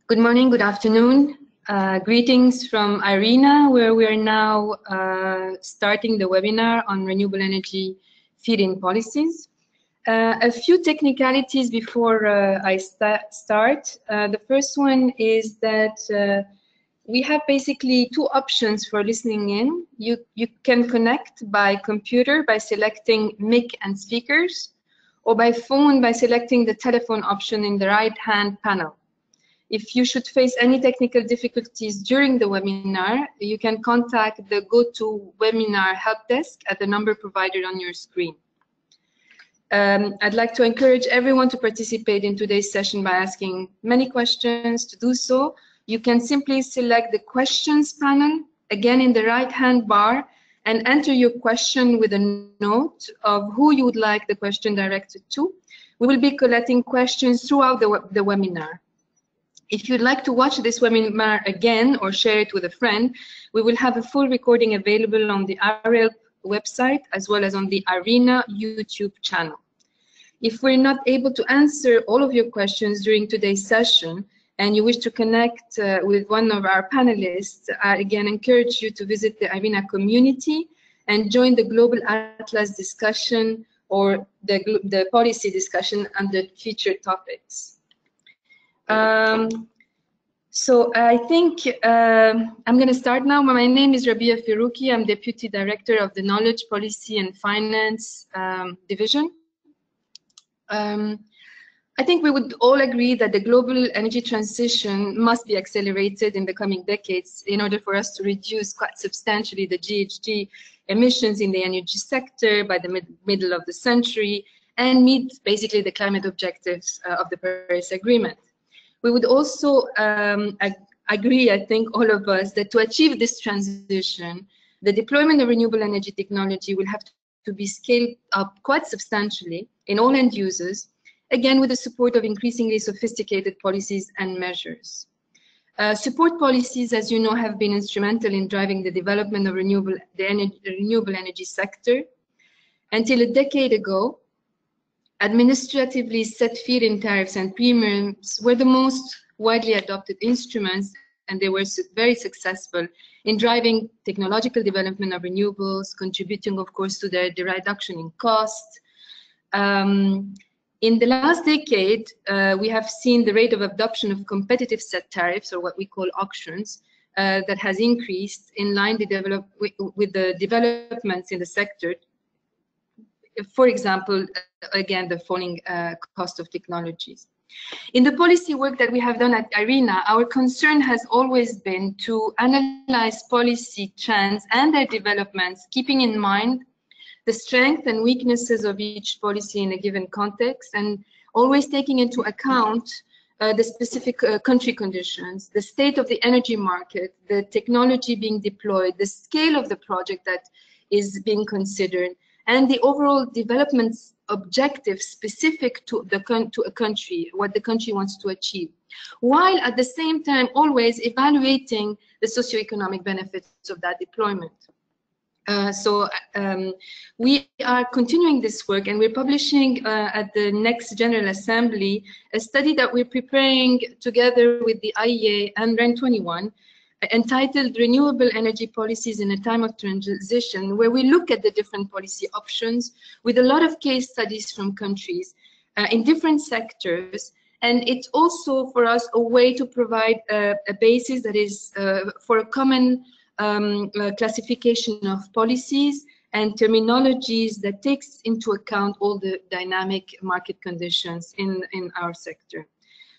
Good morning, good afternoon. Greetings from IRENA, where we are now starting the webinar on renewable energy feed-in policies. A few technicalities before I start. The first one is that we have basically two options for listening in. You can connect by computer by selecting mic and speakers, or by phone by selecting the telephone option in the right-hand panel. If you should face any technical difficulties during the webinar, you can contact the GoToWebinar help desk at the number provided on your screen. I'd like to encourage everyone to participate in today's session by asking many questions. To do so, you can simply select the questions panel, again in the right-hand bar, and enter your question with a note of who you would like the question directed to. We will be collecting questions throughout the webinar. If you'd like to watch this webinar again or share it with a friend, we will have a full recording available on the IREL website as well as on the IRENA YouTube channel. If we're not able to answer all of your questions during today's session and you wish to connect with one of our panelists, I again encourage you to visit the IRENA community and join the Global Atlas discussion or the policy discussion under featured topics. So I think I'm going to start now. My name is Rabia Firouki. I'm Deputy Director of the Knowledge, Policy and Finance Division. I think we would all agree that the global energy transition must be accelerated in the coming decades in order for us to reduce quite substantially the GHG emissions in the energy sector by the middle of the century and meet basically the climate objectives of the Paris Agreement. We would also agree, I think, all of us, that to achieve this transition, the deployment of renewable energy technology will have to be scaled up quite substantially in all end users, again with the support of increasingly sophisticated policies and measures. Support policies, as you know, have been instrumental in driving the development of the renewable energy sector. Until a decade ago, administratively set feed-in tariffs and premiums were the most widely adopted instruments, and they were very successful in driving technological development of renewables, contributing, of course, to the reduction in cost. In the last decade, we have seen the rate of adoption of competitive set tariffs, or what we call auctions, that has increased in line with the developments in the sector. For example, again, the falling cost of technologies. In the policy work that we have done at IRENA, our concern has always been to analyze policy trends and their developments, keeping in mind the strengths and weaknesses of each policy in a given context, and always taking into account the specific country conditions, the state of the energy market, the technology being deployed, the scale of the project that is being considered, and the overall development objectives specific to a country, what the country wants to achieve, while at the same time always evaluating the socioeconomic benefits of that deployment. We are continuing this work, and we're publishing at the next General Assembly a study that we're preparing together with the IEA and REN 21, entitled Renewable Energy Policies in a Time of Transition, where we look at the different policy options with a lot of case studies from countries in different sectors. And it's also for us a way to provide a basis that is for a common classification of policies and terminologies that takes into account all the dynamic market conditions in our sector.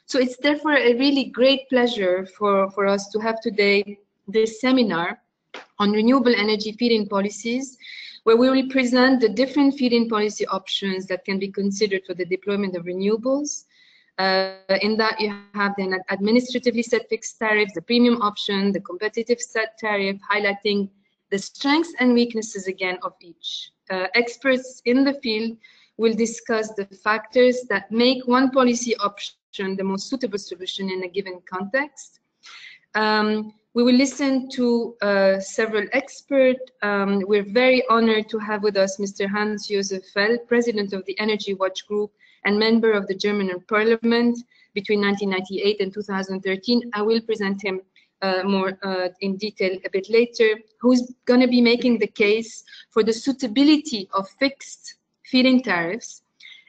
So it's therefore a really great pleasure for us to have today this seminar on renewable energy feed-in policies, where we will present the different feed-in policy options that can be considered for the deployment of renewables. In that you have the administratively set fixed tariffs, the premium option, the competitive set tariff, highlighting the strengths and weaknesses again of each. Experts in the field will discuss the factors that make one policy option the most suitable solution in a given context. We will listen to several experts. We're very honored to have with us Mr. Hans-Josef Feld, President of the Energy Watch Group and member of the German Parliament, between 1998 and 2013. I will present him more in detail a bit later, who's going to be making the case for the suitability of fixed feed-in tariffs,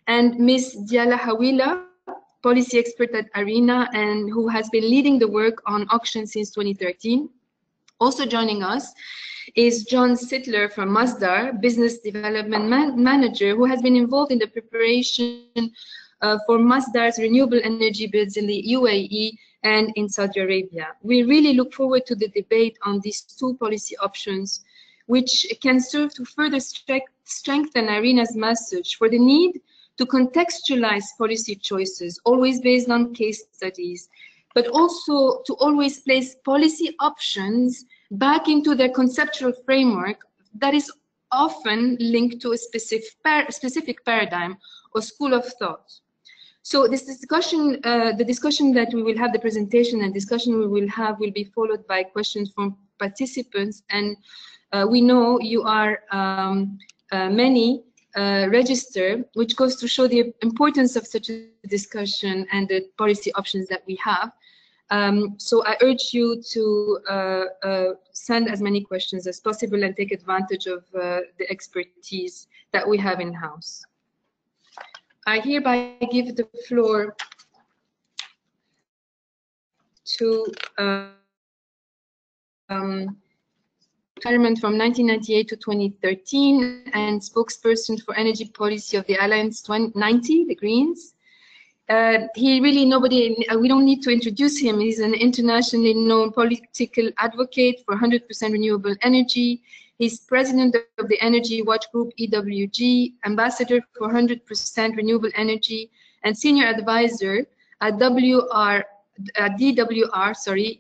and Ms. Jenna Wheeler, policy expert at IRENA and who has been leading the work on auctions since 2013. Also joining us is John Sittler from Masdar, Business Development Manager, who has been involved in the preparation for Masdar's renewable energy bids in the UAE and in Saudi Arabia. We really look forward to the debate on these two policy options, which can serve to further strengthen IRENA's message for the need to contextualize policy choices, always based on case studies, but also to always place policy options back into their conceptual framework that is often linked to a specific paradigm or school of thought. So this discussion, the discussion that we will have, the presentation and discussion we will have will be followed by questions from participants. And we know you are many register, which goes to show the importance of such a discussion and the policy options that we have. So I urge you to send as many questions as possible and take advantage of the expertise that we have in-house. I hereby give the floor to retirement from 1998 to 2013 and spokesperson for energy policy of the Alliance 90, the Greens. He really, we don't need to introduce him. He's an internationally known political advocate for 100% renewable energy. He's president of the Energy Watch Group, EWG, ambassador for 100% renewable energy, and senior advisor at DWR,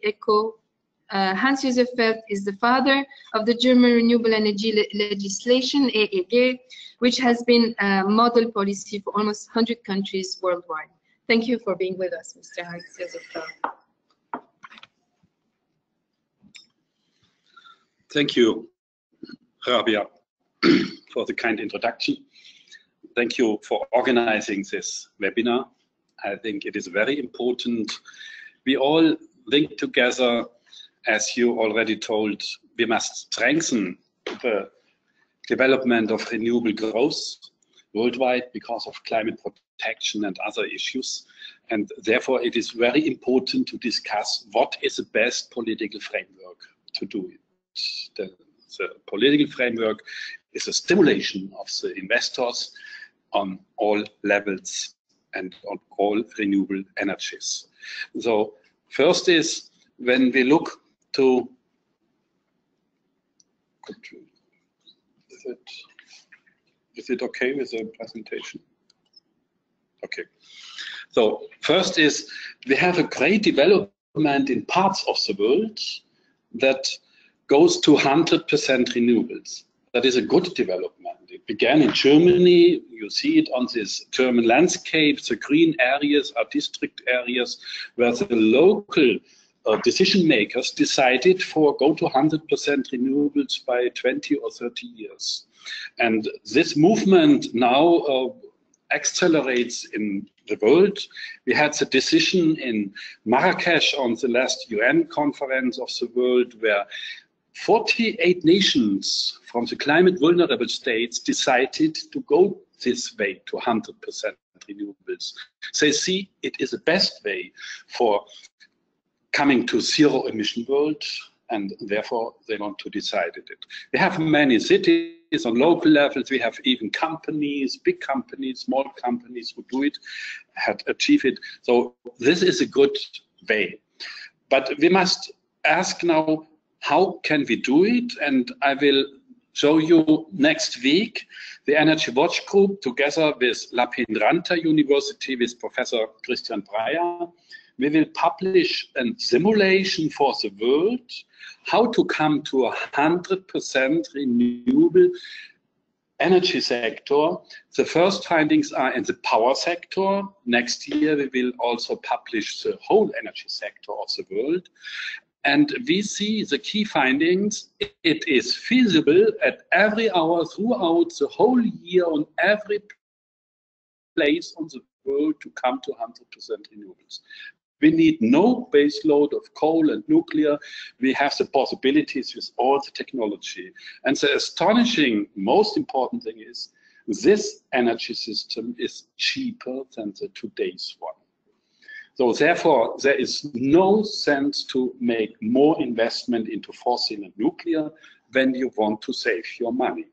ECO. Hans-Josef Feld is the father of the German renewable energy legislation, EEG, which has been a model policy for almost 100 countries worldwide. Thank you for being with us, Mr. Hans-Josef Feld. Thank you, Rabia, for the kind introduction. Thank you for organizing this webinar. I think it is very important. We all link together. As you already told, we must strengthen the development of renewable growth worldwide because of climate protection and other issues. And therefore, it is very important to discuss what is the best political framework to do it. The political framework is a stimulation of the investors on all levels and on all renewable energies. So first is when we look to, is it okay with the presentation? Okay. So first is we have a great development in parts of the world that goes to 100% renewables. That is a good development. It began in Germany. You see it on this German landscape. The green areas are district areas where the local decision makers decided for go to 100% renewables by 20 or 30 years. And this movement now accelerates in the world. We had the decision in Marrakesh on the last UN conference of the world where 48 nations from the climate vulnerable states decided to go this way to 100% renewables. They see it is the best way for coming to zero emission world, and therefore they want to decide it. We have many cities on local levels. We have even companies, big companies, small companies who do it, had achieved it. So this is a good way. But we must ask now, how can we do it? And I will show you next week the Energy Watch Group together with La Piedrahita University with Professor Christian Breyer. We will publish a simulation for the world, how to come to a 100% renewable energy sector. The first findings are in the power sector. Next year, we will also publish the whole energy sector of the world. And we see the key findings. It is feasible at every hour throughout the whole year on every place on the world to come to 100% renewables. We need no base load of coal and nuclear. We have the possibilities with all the technology. And the astonishing, most important thing is this energy system is cheaper than the today's one. So therefore, there is no sense to make more investment into fossil and nuclear when you want to save your money.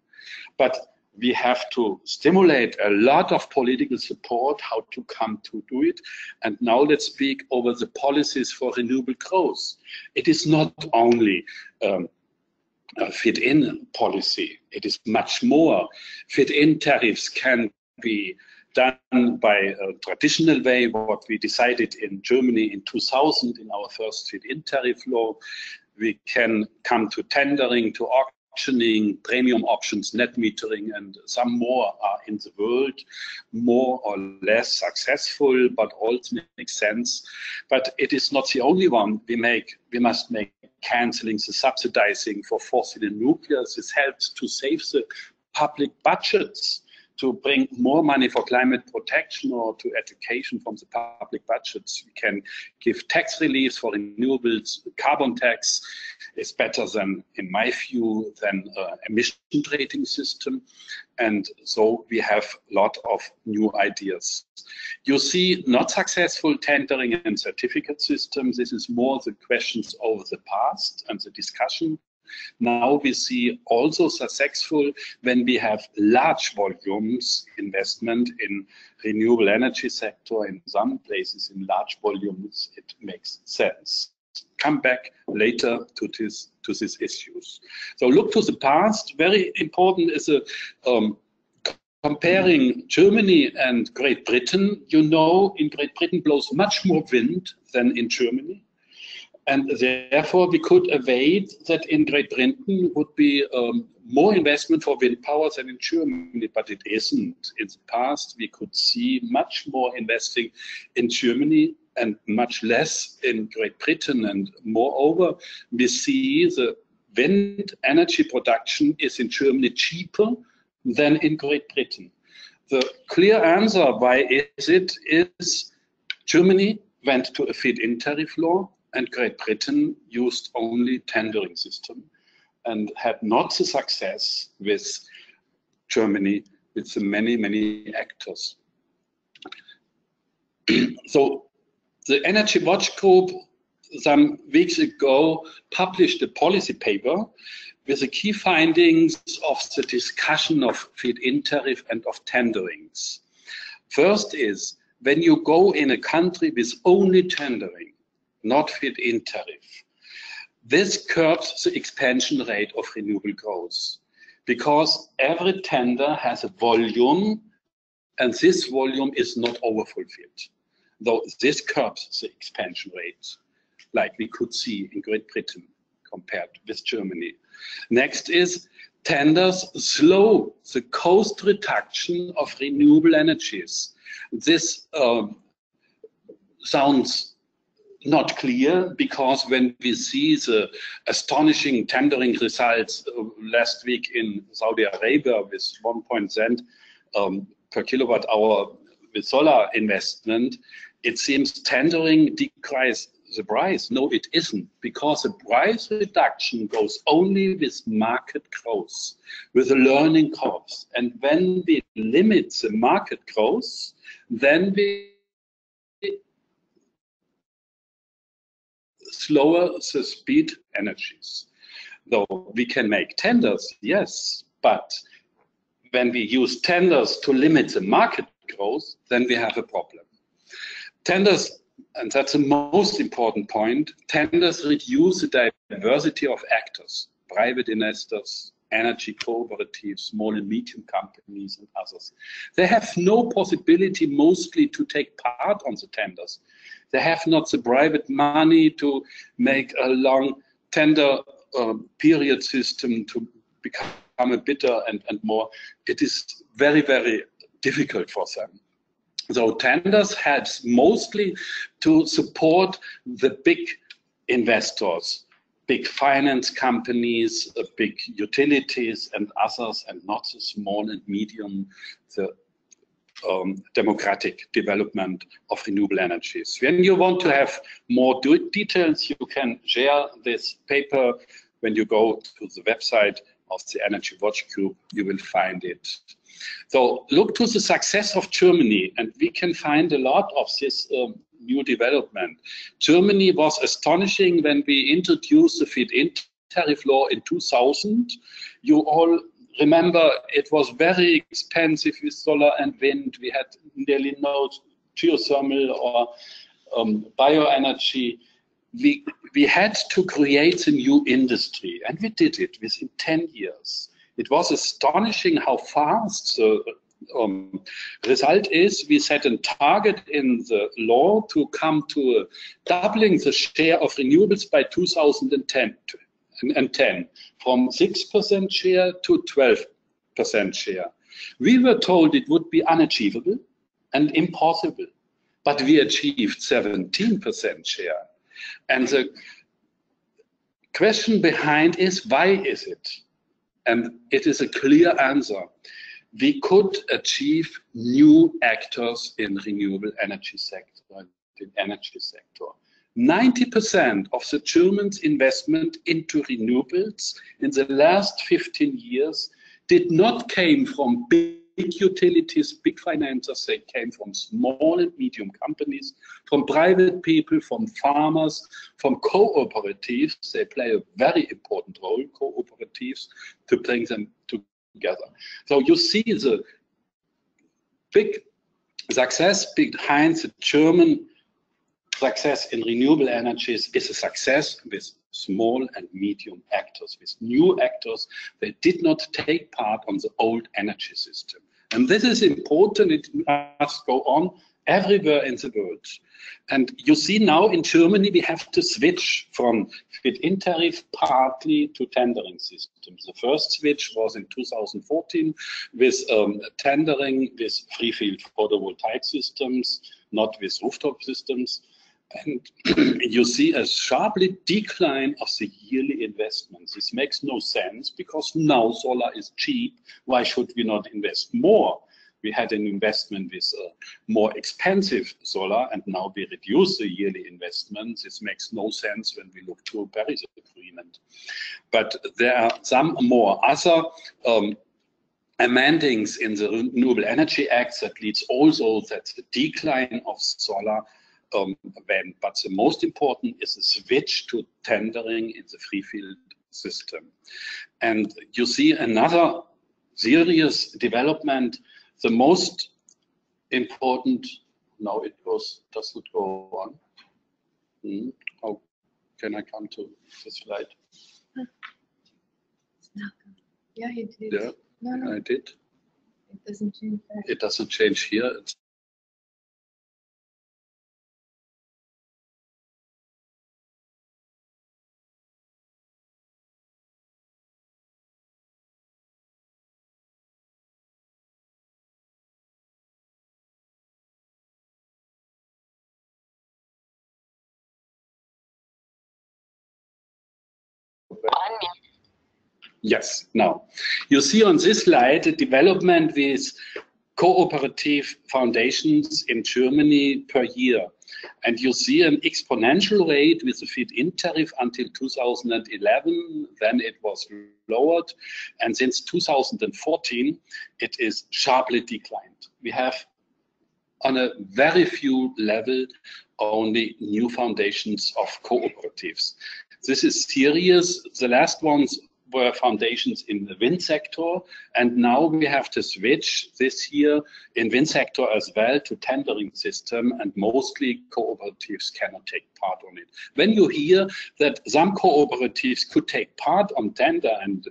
But we have to stimulate a lot of political support how to come to do it. And now let's speak over the policies for renewable growth. It is not only a feed-in policy, it is much more. Feed-in tariffs can be done by a traditional way, what we decided in Germany in 2000 in our first feed-in tariff law. We can come to tendering, to auctioning, premium options, net metering, and some more are in the world, more or less successful, but also makes sense. But it is not the only one. We must make canceling the subsidizing for fossil and nuclear. This helps to save the public budgets, to bring more money for climate protection or to education from the public budgets. We can give tax reliefs for renewables. Carbon tax is better than, in my view, than emission trading system. And so we have a lot of new ideas. You see not successful tendering and certificate systems. This is more the questions over the past and the discussion. Now we see also successful when we have large volumes investment in renewable energy sector. In some places in large volumes, it makes sense. Come back later to these issues. So look to the past. Very important is comparing Germany and Great Britain. You know, in Great Britain blows much more wind than in Germany. And therefore, we could evade that in Great Britain would be more investment for wind power than in Germany, but it isn't. In the past, we could see much more investing in Germany and much less in Great Britain. And moreover, we see the wind energy production is in Germany cheaper than in Great Britain. The clear answer why is Germany went to a feed-in tariff law, and Great Britain used only tendering system and had not the success with Germany, with the many actors. So the Energy Watch Group some weeks ago published a policy paper with the key findings of the discussion of feed-in tariff and of tenderings. First is, when you go in a country with only tendering, not feed-in tariff, this curbs the expansion rate of renewable growth, because every tender has a volume, and this volume is not overfulfilled. Though this curbs the expansion rate, like we could see in Great Britain compared with Germany. Next is, tenders slow the cost reduction of renewable energies. This sounds not clear, because when we see the astonishing tendering results last week in Saudi Arabia with 1 cent per kilowatt hour with solar investment, it seems tendering decreases the price. No, it isn't, because the price reduction goes only with market growth, with a learning curve. And when we limit the market growth, then we slower the speed energies. Though we can make tenders, yes, but when we use tenders to limit the market growth, then we have a problem. Tenders, and that's the most important point, tenders reduce the diversity of actors, private investors, energy cooperatives, small and medium companies and others. They have no possibility mostly to take part on the tenders. They have not the private money to make a long tender period system to become a bidder and more. It is very, very difficult for them. So tenders helps mostly to support the big investors, big finance companies, big utilities and others, and not the small and medium, the democratic development of renewable energies. When you want to have more details, you can share this paper. When you go to the website of the Energy Watch Group, you will find it. So look to the success of Germany, and we can find a lot of this new development. Germany was astonishing when we introduced the Feed-in tariff law in 2000. You all remember it was very expensive with solar and wind. We had nearly no geothermal or bioenergy. We had to create a new industry, and we did it within 10 years. It was astonishing how fast the result is. We set a target in the law to come to doubling the share of renewables by 2010, from 6% share to 12% share. We were told it would be unachievable and impossible, but we achieved 17% share. And the question behind is, why is it? And it is a clear answer. We could achieve new actors in renewable energy sector, in energy sector. 90% of the Germans' investment into renewables in the last 15 years did not came from big utilities, big financiers. They came from small and medium companies, from private people, from farmers, from cooperatives. They play a very important role, cooperatives, to bring them together. So you see the big success behind the German success in renewable energies is a success with small and medium actors, with new actors that did not take part on the old energy system. And this is important. It must go on everywhere in the world. And you see now in Germany, we have to switch from Feed-in tariff partly to tendering systems. The first switch was in 2014 with tendering with free-field photovoltaic systems, not with rooftop systems. And you see a sharply decline of the yearly investments. This makes no sense because now solar is cheap. Why should we not invest more? We had an investment with more expensive solar, and now we reduce the yearly investments. This makes no sense when we look to a Paris Agreement. But there are some more other amendings in the Renewable Energy Act that leads also that the decline of solar but the most important is the switch to tendering in the free field system. And you see another serious development. The most important, now it goes, does it go on? How can I come to the slide? Yeah, he did. Yeah, no. I did. It doesn't change that. It doesn't change here. It's yes, now you see on this slide the development with cooperative foundations in Germany per year. And you see an exponential rate with the Feed-in tariff until 2011, then it was lowered. And since 2014, it is sharply declined. We have on a very few level only new foundations of cooperatives. This is serious. The last ones were foundations in the wind sector, and now we have to switch this year in wind sector as well to tendering system, and mostly cooperatives cannot take part on it. When you hear that some cooperatives could take part on tender and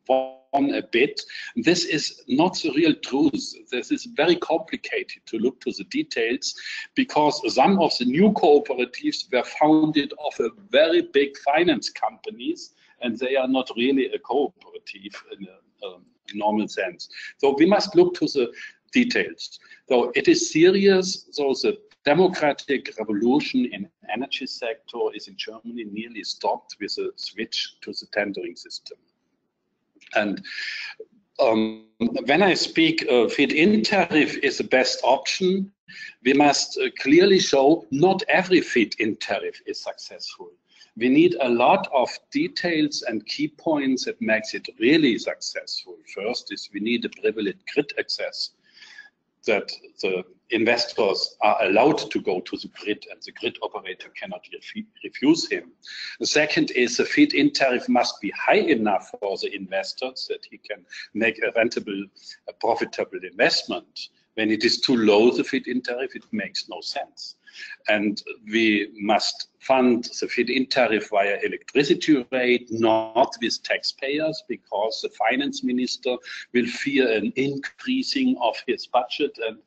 won a bit, this is not the real truth. This is very complicated to look to the details, because some of the new cooperatives were founded of a very big finance companies, and they are not really a cooperative in a normal sense. So we must look to the details. So it is serious. So the democratic revolution in energy sector is in Germany nearly stopped with a switch to the tendering system. And when I speak feed-in tariff is the best option, we must clearly show not every feed-in tariff is successful. We need a lot of details and key points that makes it really successful. First is we need a privileged grid access, that the investors are allowed to go to the grid and the grid operator cannot refuse him. The second is the feed-in tariff must be high enough for the investors that he can make a rentable, a profitable investment. When it is too low, the feed-in tariff, it makes no sense. And we must fund the feed-in tariff via electricity rate, not with taxpayers, because the finance minister will fear an increasing of his budget, and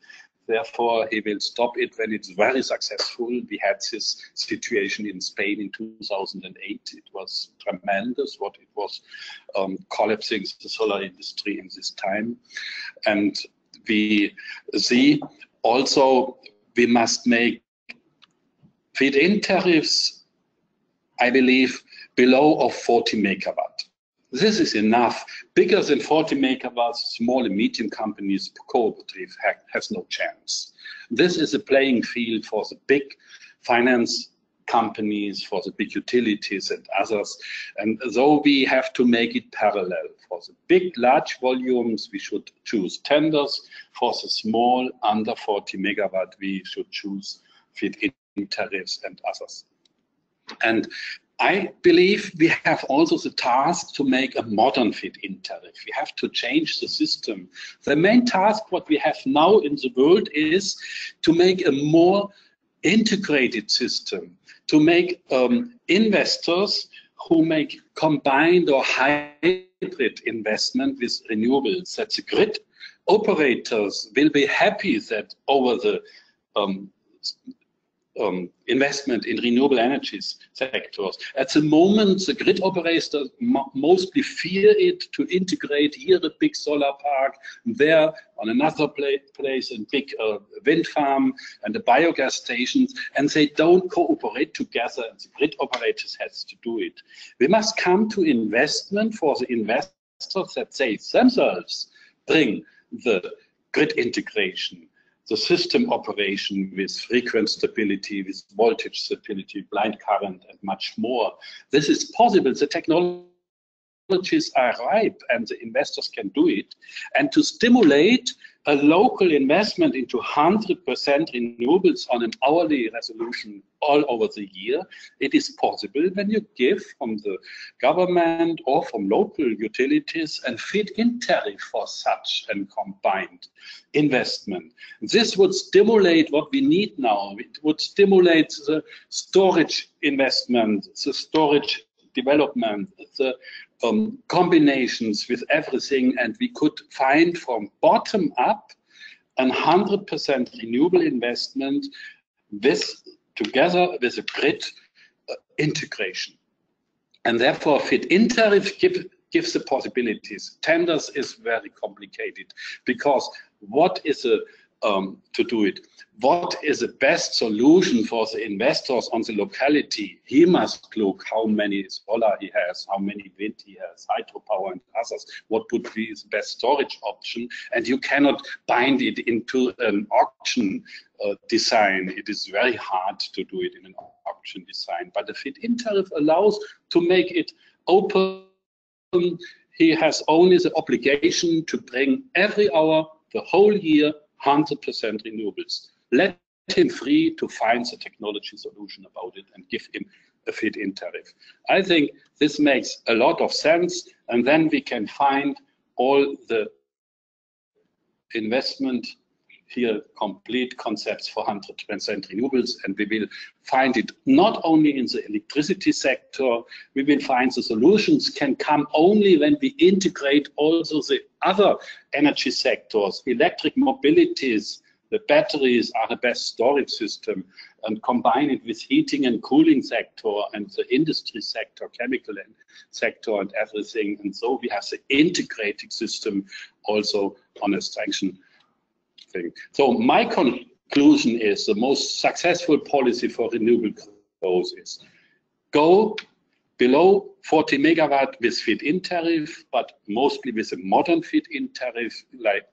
therefore he will stop it when it's very successful. We had this situation in Spain in 2008. It was tremendous what it was collapsing the solar industry in this time. And we see also we must make feed-in tariffs, I believe, below of 40 megawatt. This is enough. Bigger than 40 megawatts, small and medium companies, cooperative has no chance. This is a playing field for the big finance companies, for the big utilities and others. And though we have to make it parallel. For the big, large volumes, we should choose tenders. For the small, under 40 megawatt, we should choose feed-in tariffs and others. And I believe we have also the task to make a modern feed-in tariff. We have to change the system. The main task what we have now in the world is to make a more integrated system, to make investors who make combined or hybrid investment with renewables, that the grid operators will be happy that over the investment in renewable energies sectors. At the moment, the grid operators mostly fear it to integrate here a big solar park, there on another place a big wind farm and the biogas stations, and they don't cooperate together, and the grid operators has to do it. We must come to investment for the investors that they themselves bring the grid integration, the system operation with frequency stability, with voltage stability, blind current, and much more. This is possible. The technologies are ripe, and the investors can do it. And to stimulate a local investment into 100% renewables on an hourly resolution all over the year, it is possible when you give from the government or from local utilities and feed-in tariff for such a combined investment. This would stimulate what we need now. It would stimulate the storage investment, the storage development, the combinations with everything, and we could find from bottom up 100% renewable investment together with a grid integration. And therefore feed-in tariff gives the possibilities. Tenders is very complicated, because what is to do it? What is the best solution for the investors on the locality? He must look how many solar he has, how many wind he has, hydropower and others. What would be his best storage option? And you cannot bind it into an auction design. It is very hard to do it in an auction design. But the feed-in tariff allows to make it open. He has only the obligation to bring every hour, the whole year, 100% renewables. Let him free to find the technology solution about it and give him a feed-in tariff. I think this makes a lot of sense, and then we can find all the investment here, complete concepts for 100% renewables, and we will find it not only in the electricity sector. We will find the solutions can come only when we integrate also the other energy sectors, electric mobilities. The batteries are the best storage system, and combine it with heating and cooling sector and the industry sector, chemical sector and everything. And so we have the integrated system also on a sanction thing. So my conclusion is the most successful policy for renewable growth is go below 40 megawatt with feed-in tariff, but mostly with a modern feed-in tariff like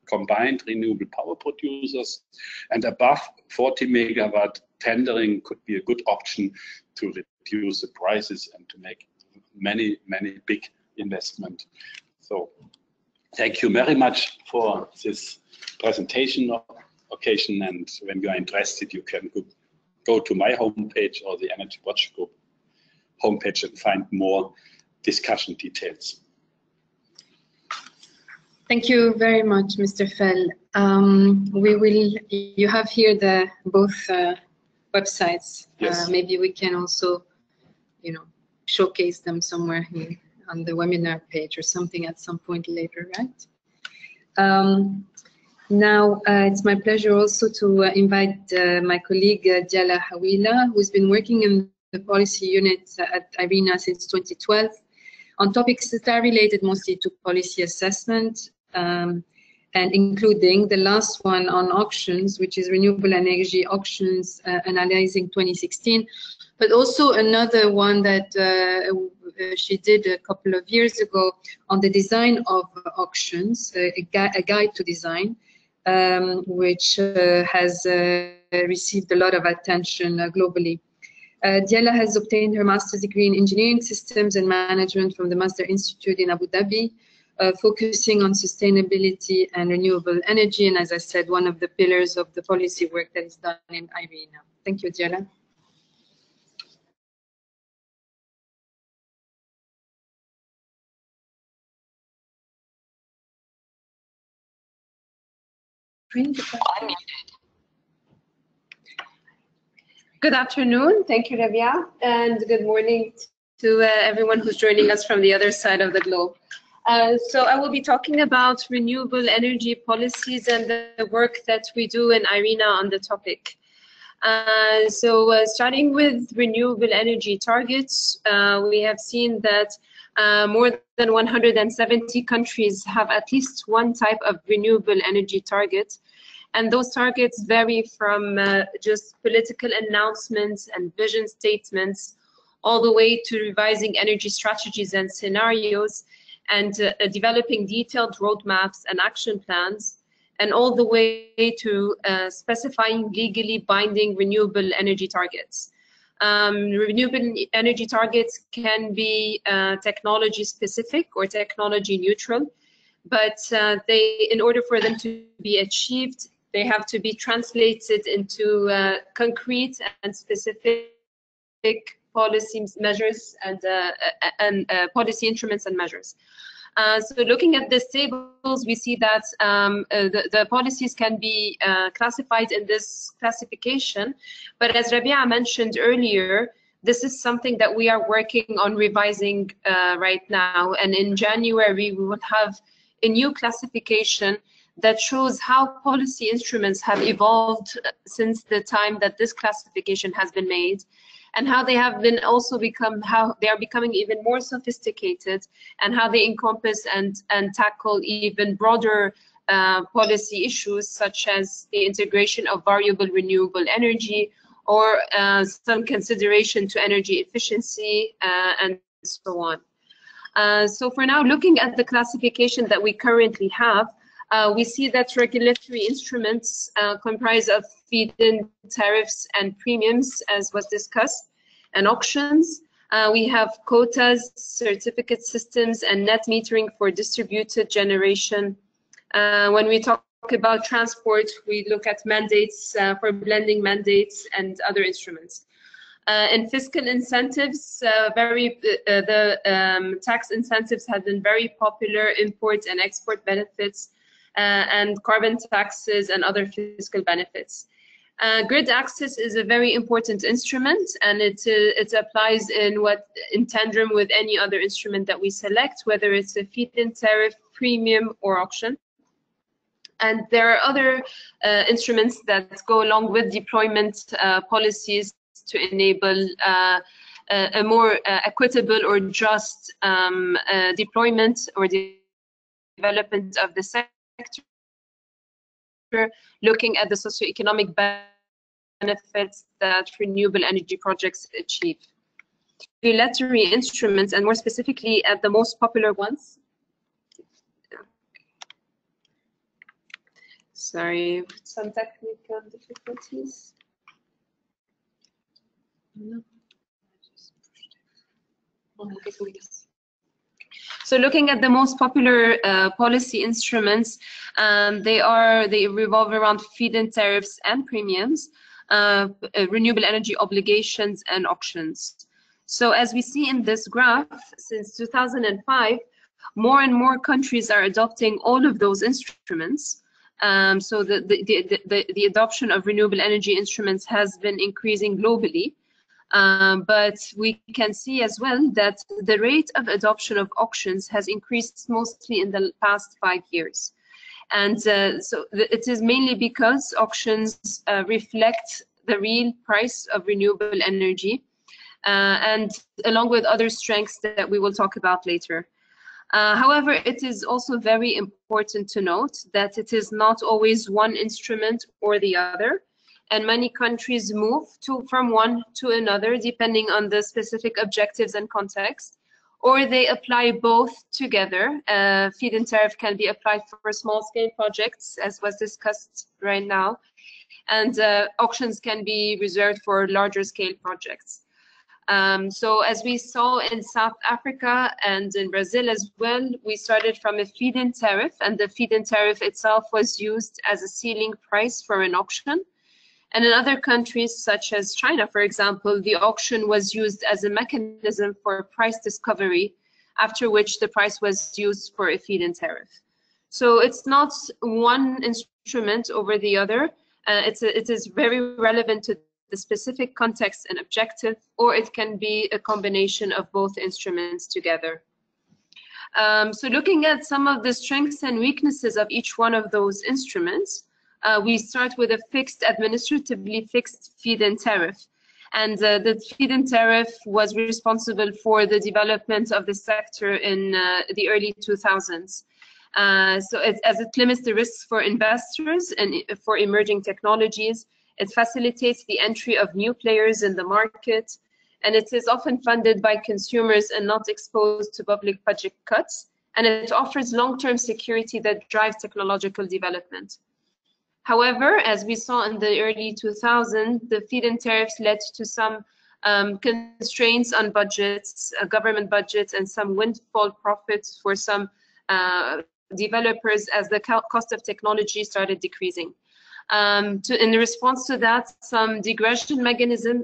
combined renewable power producers, and above 40 megawatt tendering could be a good option to reduce the prices and to make many big investment. So thank you very much for this presentation occasion, and when you are interested you can go to my homepage or the Energy Watch Group homepage and find more discussion details. Thank you very much, Mr. Fell. You have here both websites. Yes. Maybe we can also, showcase them somewhere here on the webinar page or something at some point later, right? Now, it's my pleasure also to invite my colleague Jenna Wheeler, who's been working in the policy unit at IRENA since 2012 on topics that are related mostly to policy assessment, and including the last one on auctions, which is renewable energy auctions analyzing 2016, but also another one that she did a couple of years ago on the design of auctions, a guide to design, which has received a lot of attention globally. Diala has obtained her master's degree in engineering systems and management from the Master Institute in Abu Dhabi, focusing on sustainability and renewable energy, and as I said, one of the pillars of the policy work that is done in IRENA. Thank you, Diala. Good afternoon. Thank you, Rabia, and good morning to everyone who's joining us from the other side of the globe. So I will be talking about renewable energy policies and the work that we do in IRENA on the topic. Starting with renewable energy targets, we have seen that more than 170 countries have at least one type of renewable energy target. And those targets vary from just political announcements and vision statements all the way to revising energy strategies and scenarios and developing detailed roadmaps and action plans, and all the way to specifying legally binding renewable energy targets. Renewable energy targets can be technology specific or technology neutral, but in order for them to be achieved, they have to be translated into concrete and specific policy measures and policy instruments and measures. So looking at these tables, we see that the policies can be classified in this classification. But as Rabia mentioned earlier, this is something that we are working on revising right now. And in January, we will have a new classification that shows how policy instruments have evolved since the time that this classification has been made, and how they have been also how they are becoming even more sophisticated, and how they encompass and tackle even broader policy issues, such as the integration of variable renewable energy, or some consideration to energy efficiency, and so on. So for now, looking at the classification that we currently have, we see that regulatory instruments comprise of feed-in tariffs and premiums, as was discussed, and auctions. We have quotas, certificate systems, and net metering for distributed generation. When we talk about transport, we look at mandates for blending mandates and other instruments. And fiscal incentives, the tax incentives have been very popular, import and export benefits, and carbon taxes and other fiscal benefits. Grid access is a very important instrument, and it applies in tandem with any other instrument that we select, whether it's a feed-in tariff, premium, or auction. And there are other instruments that go along with deployment policies to enable a more equitable or just deployment or development of the sector, looking at the socioeconomic benefits that renewable energy projects achieve. regulatory instruments, and more specifically at the most popular ones. Sorry, some technical difficulties. No. So looking at the most popular policy instruments, they revolve around feed-in tariffs and premiums, renewable energy obligations, and auctions. So as we see in this graph, since 2005, more and more countries are adopting all of those instruments. So the adoption of renewable energy instruments has been increasing globally. But we can see as well that the rate of adoption of auctions has increased mostly in the past 5 years. And so it is mainly because auctions reflect the real price of renewable energy, and along with other strengths that we will talk about later. However, it is also very important to note that it is not always one instrument or the other, and many countries move from one to another depending on the specific objectives and context, or they apply both together. Feed-in tariff can be applied for small-scale projects, as was discussed right now, and auctions can be reserved for larger-scale projects. So as we saw in South Africa and in Brazil as well, we started from a feed-in tariff, and the feed-in tariff itself was used as a ceiling price for an auction. And in other countries, such as China, for example, the auction was used as a mechanism for price discovery, after which the price was used for a feed-in tariff. So it's not one instrument over the other. It is very relevant to the specific context and objective, or it can be a combination of both instruments together. So looking at some of the strengths and weaknesses of each one of those instruments, we start with a administratively fixed feed-in tariff. And the feed-in tariff was responsible for the development of the sector in the early 2000s. So as it limits the risks for investors and for emerging technologies, it facilitates the entry of new players in the market, and it is often funded by consumers and not exposed to public budget cuts, and it offers long-term security that drives technological development. However, as we saw in the early 2000s, the feed-in tariffs led to some constraints on budgets, government budgets, and some windfall profits for some developers as the cost of technology started decreasing. In response to that, some degression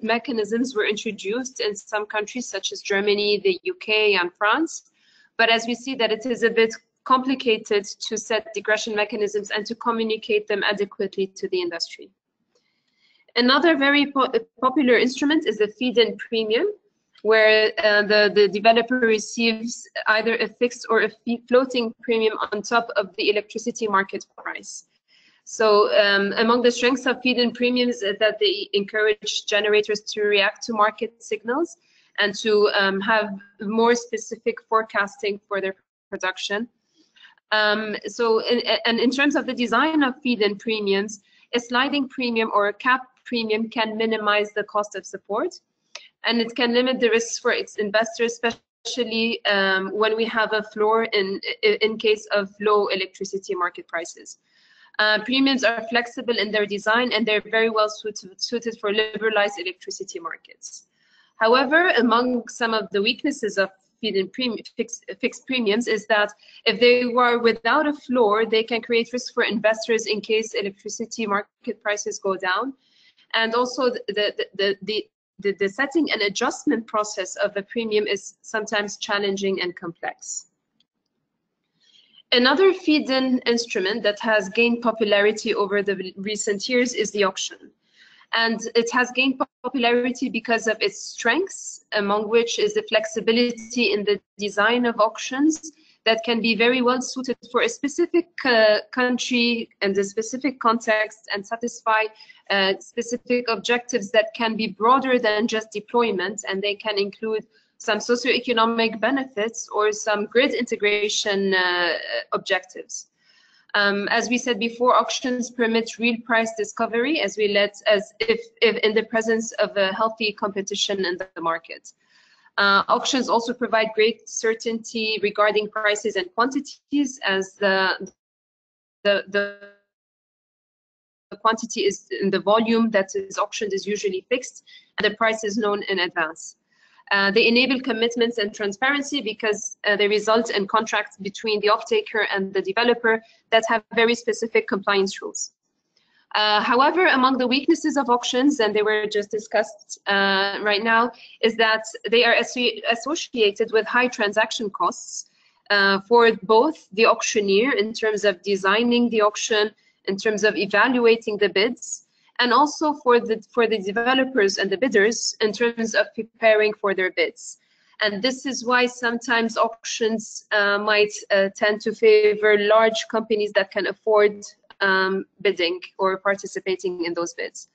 mechanisms were introduced in some countries such as Germany, the UK, and France. But as we see that it is a bit complicated to set degression mechanisms and to communicate them adequately to the industry. Another very popular instrument is the feed-in premium, where the developer receives either a fixed or a floating premium on top of the electricity market price. So among the strengths of feed-in premiums is that they encourage generators to react to market signals and to have more specific forecasting for their production. So in terms of the design of feed-in premiums, a sliding premium or a cap premium can minimize the cost of support, and it can limit the risks for its investors, especially when we have a floor in case of low electricity market prices. Premiums are flexible in their design, and they're very well suited for liberalized electricity markets. However, among some of the weaknesses of feed-in fixed premiums is that if they were without a floor, they can create risk for investors in case electricity market prices go down. And also the setting and adjustment process of the premium is sometimes challenging and complex. Another feed-in instrument that has gained popularity over the recent years is the auction. And it has gained popularity because of its strengths, among which is the flexibility in the design of auctions that can be very well suited for a specific country and a specific context and satisfy specific objectives that can be broader than just deployment, and they can include some socioeconomic benefits or some grid integration objectives. As we said before, auctions permit real price discovery if in the presence of a healthy competition in the market. Auctions also provide great certainty regarding prices and quantities, as the quantity is in the volume that is auctioned is usually fixed, and the price is known in advance. They enable commitments and transparency because they result in contracts between the off-taker and the developer that have very specific compliance rules. However, among the weaknesses of auctions, and they were just discussed right now, is that they are associated with high transaction costs for both the auctioneer in terms of designing the auction, in terms of evaluating the bids, and also for the developers and the bidders in terms of preparing for their bids. And this is why sometimes auctions might tend to favor large companies that can afford bidding or participating in those bids.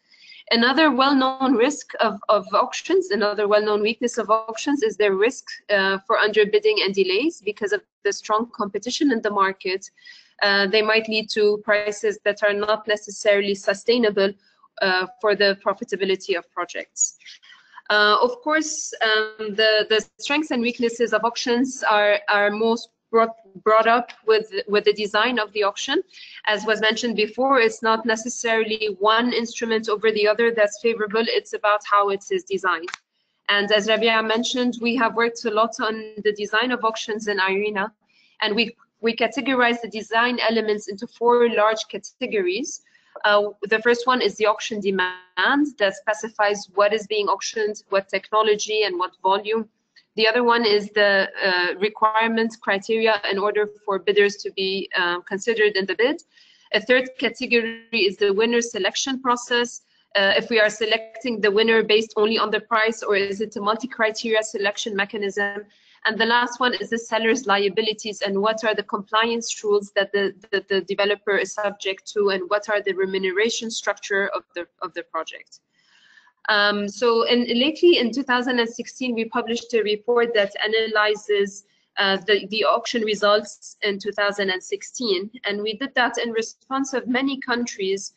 Another well-known risk of auctions, another well-known weakness of auctions is their risk for underbidding and delays because of the strong competition in the market. They might lead to prices that are not necessarily sustainable for the profitability of projects. Of course, the strengths and weaknesses of auctions are most brought up with the design of the auction. As was mentioned before, it's not necessarily one instrument over the other that's favorable, it's about how it is designed. And as Rabia mentioned, we have worked a lot on the design of auctions in IRENA, and we categorize the design elements into 4 large categories. The first one is the auction demand that specifies what is being auctioned, what technology and what volume. The other one is the requirement criteria in order for bidders to be considered in the bid. A third category is the winner selection process. If we are selecting the winner based only on the price, or is it a multi-criteria selection mechanism? And the last one is the seller's liabilities and what are the compliance rules that the developer is subject to, and what are the remuneration structure of the project. Lately in 2016, we published a report that analyzes the auction results in 2016, and we did that in response of many countries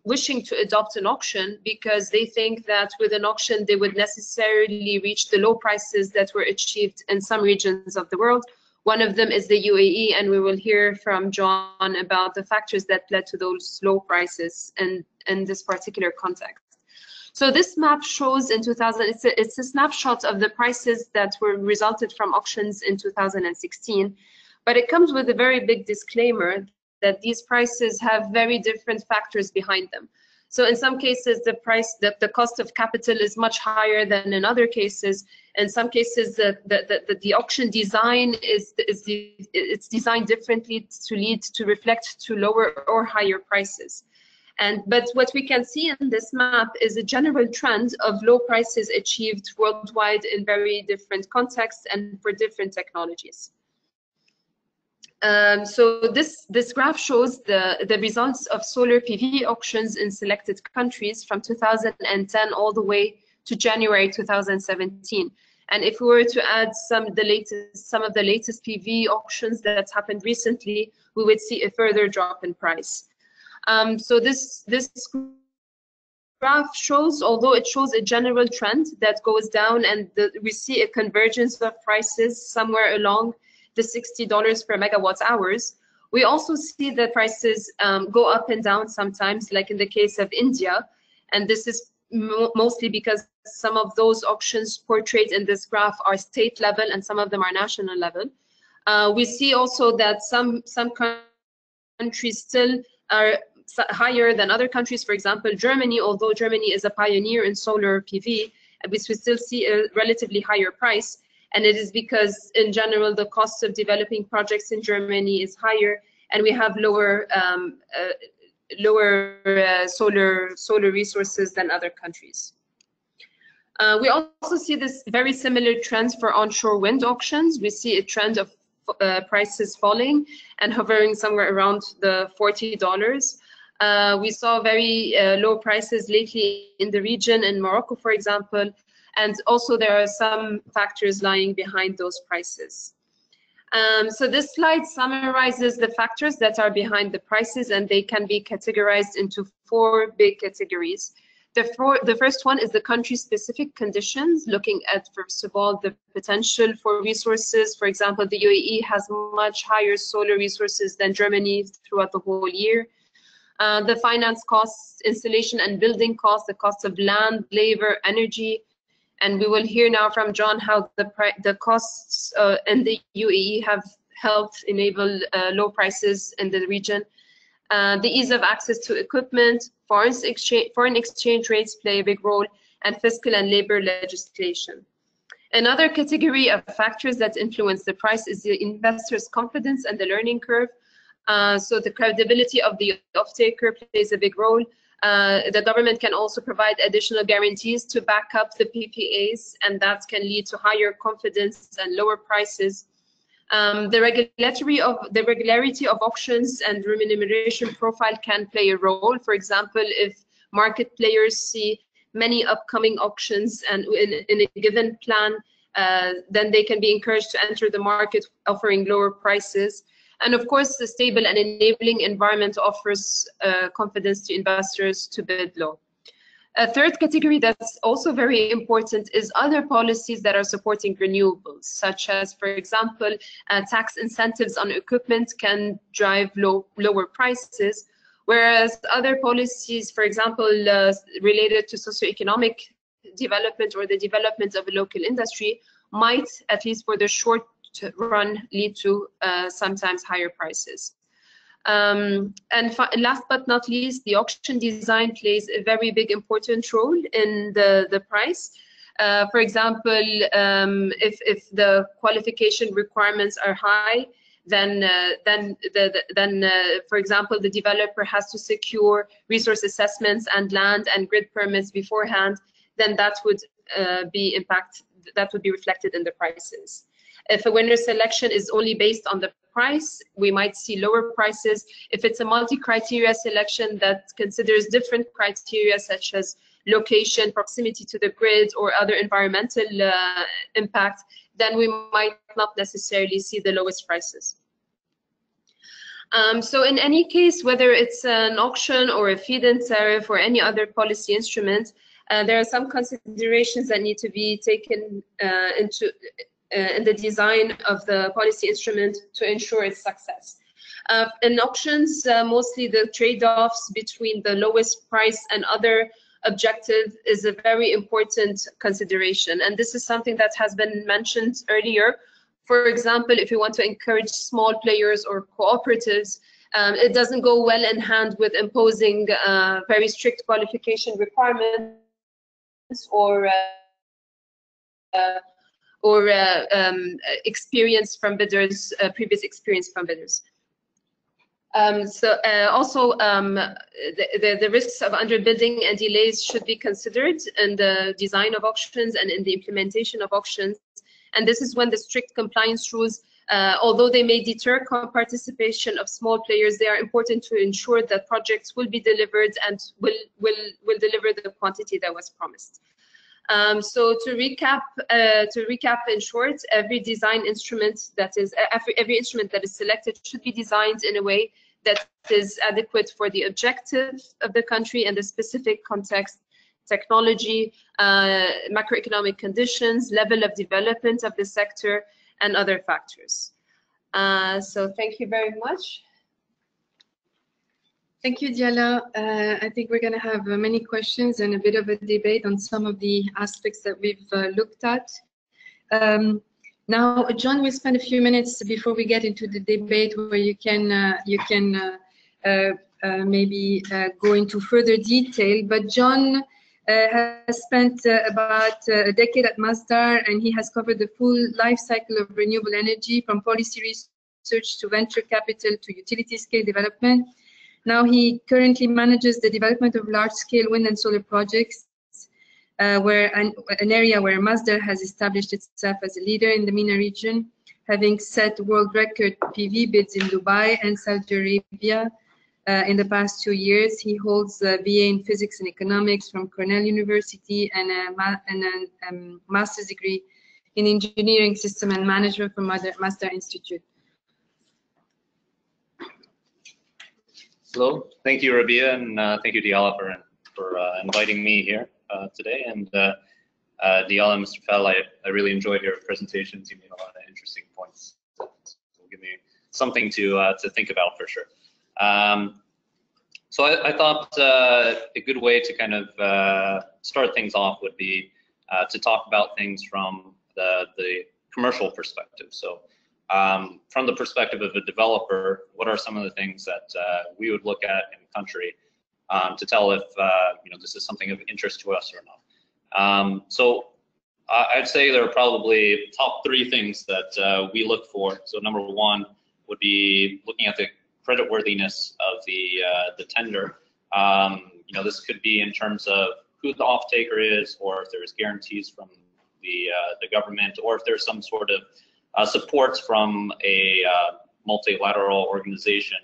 wishing to adopt an auction because they think that with an auction they would necessarily reach the low prices that were achieved in some regions of the world. One of them is the UAE, and we will hear from John about the factors that led to those low prices in this particular context. So this map shows in 2000, it's a snapshot of the prices that were resulted from auctions in 2016, but it comes with a very big disclaimer that these prices have very different factors behind them. So in some cases, the cost of capital is much higher than in other cases. In some cases, the auction design it's designed differently to reflect to lower or higher prices. But what we can see in this map is a general trend of low prices achieved worldwide in very different contexts and for different technologies. So this graph shows the results of solar PV auctions in selected countries from 2010 all the way to January 2017. And if we were to add some of the latest PV auctions that happened recently, we would see a further drop in price. So this graph shows, although it shows a general trend that goes down, and we see a convergence of prices somewhere along the $60 per megawatt hours, we also see that prices go up and down sometimes, like in the case of India, and this is mostly because some of those auctions portrayed in this graph are state level and some of them are national level. We see also that some countries still are higher than other countries. For example, Germany, although Germany is a pioneer in solar PV, we still see a relatively higher price. And it is because, in general, the cost of developing projects in Germany is higher, and we have lower solar resources than other countries. We also see this very similar trends for onshore wind auctions. We see a trend of prices falling and hovering somewhere around the $40. We saw very low prices lately in the region, in Morocco, for example. And also there are some factors lying behind those prices. So this slide summarizes the factors that are behind the prices, and they can be categorized into 4 big categories. The first one is the country-specific conditions, looking at, first of all, the potential for resources. For example, the UAE has much higher solar resources than Germany throughout the whole year. The finance costs, installation and building costs, the cost of land, labor, energy. And we will hear now from John how the costs in the UAE have helped enable low prices in the region. The ease of access to equipment, foreign exchange rates play a big role, and fiscal and labor legislation. Another category of factors that influence the price is the investor's confidence and the learning curve. So the credibility of the off-taker plays a big role. The government can also provide additional guarantees to back up the PPAs, and that can lead to higher confidence and lower prices. The regularity of auctions and remuneration profile can play a role. For example, if market players see many upcoming auctions and in a given plan, then they can be encouraged to enter the market offering lower prices. And of course, the stable and enabling environment offers confidence to investors to bid low. A third category that's also very important is other policies that are supporting renewables, such as, for example, tax incentives on equipment can drive lower prices, whereas other policies, for example, related to socioeconomic development or the development of a local industry, might, at least for the short run, lead to sometimes higher prices. And last but not least, the auction design plays a very big important role in the price. For example, if the qualification requirements are high, then for example, the developer has to secure resource assessments and land and grid permits beforehand, then that would be reflected in the prices. If a winner selection is only based on the price, we might see lower prices. If it's a multi-criteria selection that considers different criteria such as location, proximity to the grid, or other environmental impact, then we might not necessarily see the lowest prices. So in any case, whether it's an auction or a feed-in tariff or any other policy instrument, there are some considerations that need to be taken into in the design of the policy instrument to ensure its success. In auctions, mostly the trade-offs between the lowest price and other objective is a very important consideration, and this is something that has been mentioned earlier. For example, if you want to encourage small players or cooperatives, it doesn't go well in hand with imposing very strict qualification requirements or experience from bidders, previous experience from bidders. Also, the risks of underbidding and delays should be considered in the design of auctions and in the implementation of auctions. And this is when the strict compliance rules, although they may deter participation of small players, they are important to ensure that projects will be delivered and will deliver the quantity that was promised. So to recap in short, every design instrument that is every instrument that is selected should be designed in a way that is adequate for the objective of the country and the specific context, technology, macroeconomic conditions, level of development of the sector, and other factors. So thank you very much. Thank you, Diala. I think we're going to have many questions and a bit of a debate on some of the aspects that we've looked at. Now, John will spend a few minutes before we get into the debate where you can maybe go into further detail. But John has spent about a decade at Masdar, and he has covered the full life cycle of renewable energy, from policy research to venture capital to utility scale development. Now he currently manages the development of large-scale wind and solar projects, where an area where Masdar has established itself as a leader in the MENA region, having set world record PV bids in Dubai and Saudi Arabia in the past 2 years. He holds a BA in Physics and Economics from Cornell University and a master's degree in Engineering System and Management from Masdar Institute. Hello, thank you, Rabia, and thank you, Diala, for for inviting me here today. And Diala and Mr. Fell, I really enjoyed your presentations. You made a lot of interesting points that will give me something to think about for sure. So I thought a good way to kind of start things off would be to talk about things from the commercial perspective. So from the perspective of a developer, what are some of the things that we would look at in the country to tell if this is something of interest to us or not? So I'd say there are probably top 3 things that we look for. So number 1 would be looking at the creditworthiness of the tender. This could be in terms of who the off-taker is, or if there's guarantees from the government, or if there's some sort of support from a multilateral organization,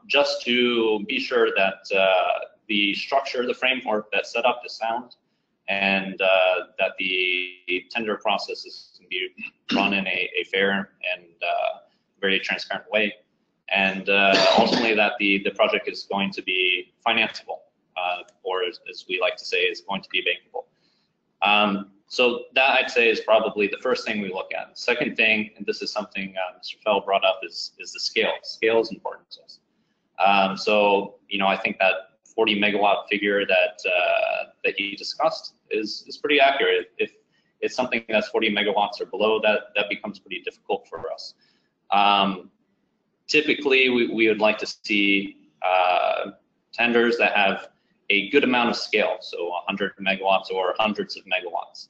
just to be sure that the structure, the framework that's set up is sound, and that the tender processes can be run in a fair and very transparent way, and ultimately that the project is going to be financeable, or as we like to say, is going to be bankable. So that, I'd say, is probably the first thing we look at. The second thing, and this is something Mr. Fell brought up, is the scale. Scale is important to us. So I think that 40 megawatt figure that he discussed is pretty accurate. If it's something that's 40 megawatts or below, that becomes pretty difficult for us. Typically, we would like to see tenders that have a good amount of scale, so 100 megawatts or hundreds of megawatts.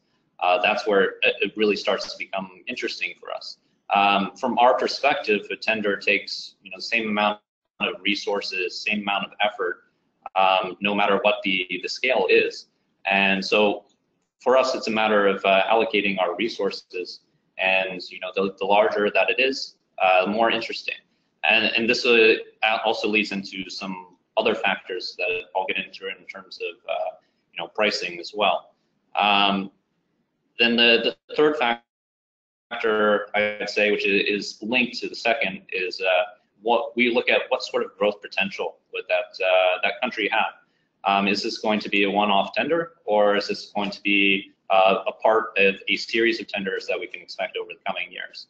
That's where it really starts to become interesting for us. From our perspective, a tender takes the same amount of resources, same amount of effort, no matter what the scale is. And so for us, it's a matter of allocating our resources, and the larger that it is, the more interesting. And this also leads into some other factors that I'll get into in terms of pricing as well. Then the third factor, I'd say, which is linked to the second, is what we look at, what sort of growth potential would that country have. Is this going to be a one-off tender, or is this going to be a part of a series of tenders that we can expect over the coming years?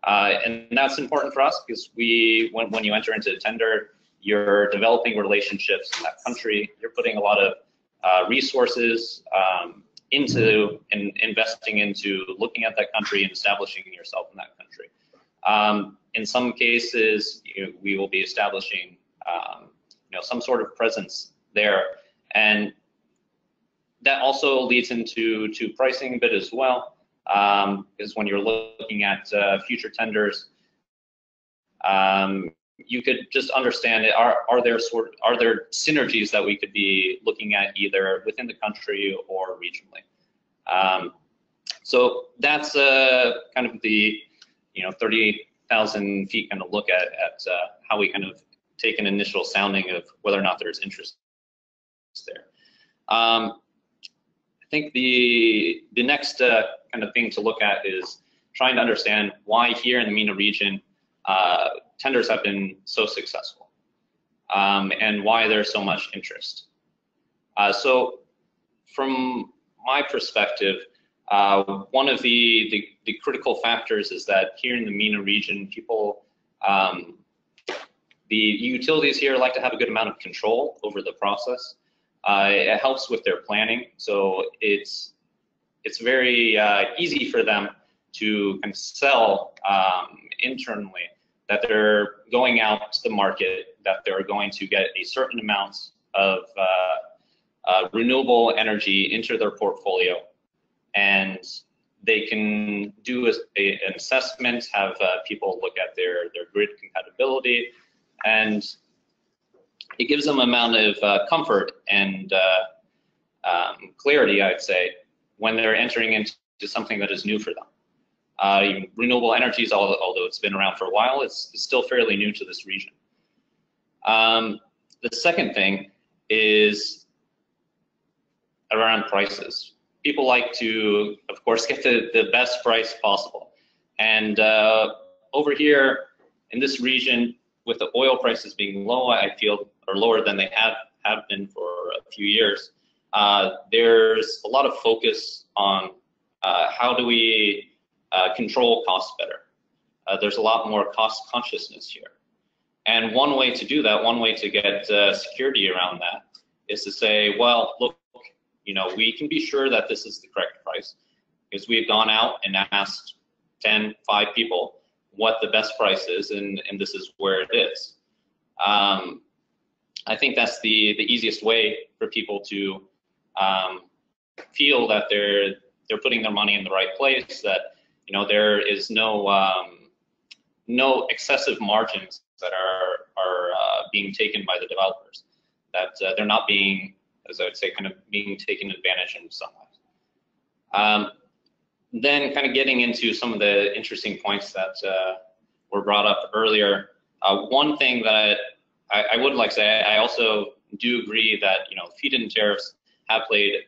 And that's important for us because when you enter into a tender, you're developing relationships in that country. You're putting a lot of resources into and investing into looking at that country and establishing yourself in that country. In some cases, we will be establishing some sort of presence there, and that also leads into pricing a bit as well. Because when you're looking at future tenders, you could just understand it. Are there synergies that we could be looking at either within the country or regionally? So that's kind of the 30,000 feet kind of look at how we kind of take an initial sounding of whether or not there's interest there. I think the next kind of thing to look at is trying to understand why here in the MENA region tenders have been so successful, and why there's so much interest. So from my perspective, one of the critical factors is that here in the MENA region, people, the utilities here like to have a good amount of control over the process. It helps with their planning, so it's very easy for them to kind of sell internally that they're going out to the market, that they're going to get a certain amount of renewable energy into their portfolio, and they can do an assessment, have people look at their grid compatibility, and it gives them an amount of comfort and clarity, I'd say, when they're entering into something that is new for them. Renewable energies, although it's been around for a while, it's still fairly new to this region. The second thing is around prices. People like to, of course, get the best price possible. And over here in this region, with the oil prices being low, I feel, or lower than they have have been for a few years, there's a lot of focus on how do we control costs better. There's a lot more cost consciousness here. And one way to do that, one way to get security around that is to say, well, look, you know, we can be sure that this is the correct price because we've gone out and asked 5 people what the best price is, and this is where it is. I think that's the easiest way for people to feel that they're putting their money in the right place, that, you know, there is no excessive margins that are being taken by the developers, that they're not being, as I would say, kind of being taken advantage in some ways. Then kind of getting into some of the interesting points that were brought up earlier. One thing that I would like to say, I also do agree that, you know, feed-in tariffs have played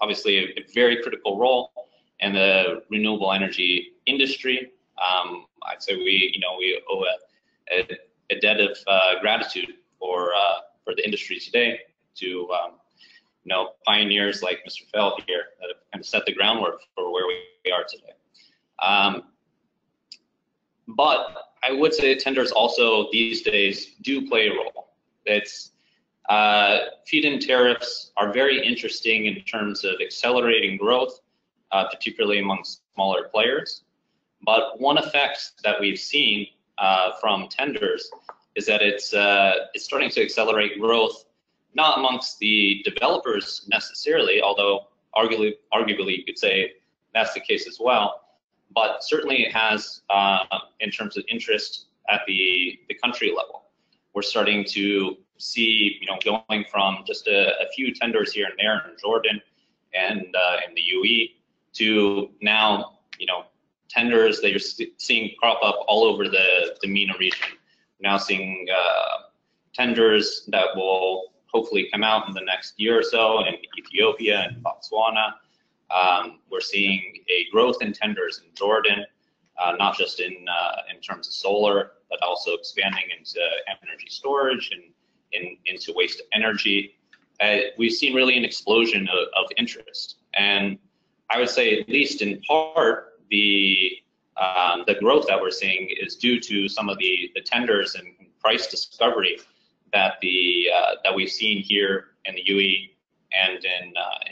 obviously a very critical role in the renewable energy industry. I'd say we owe a debt of gratitude for the industry today to you know, pioneers like Mr. Feld here that have kind of set the groundwork for where we are today. But I would say tenders also these days do play a role. It's feed-in tariffs are very interesting in terms of accelerating growth, particularly amongst smaller players. But one effect that we've seen from tenders is that it's starting to accelerate growth, not amongst the developers necessarily, although arguably you could say that's the case as well. But certainly it has in terms of interest at the country level. We're starting to see, you know, going from just a few tenders here and there in Jordan and in the UAE to now, you know, tenders that you're seeing crop up all over the MENA region. Now seeing tenders that will hopefully come out in the next year or so in Ethiopia and Botswana. We're seeing a growth in tenders in Jordan, not just in terms of solar, but also expanding into energy storage and into waste energy. We've seen really an explosion of interest, and I would say at least in part the growth that we're seeing is due to some of the tenders and price discovery that that we've seen here in the UAE and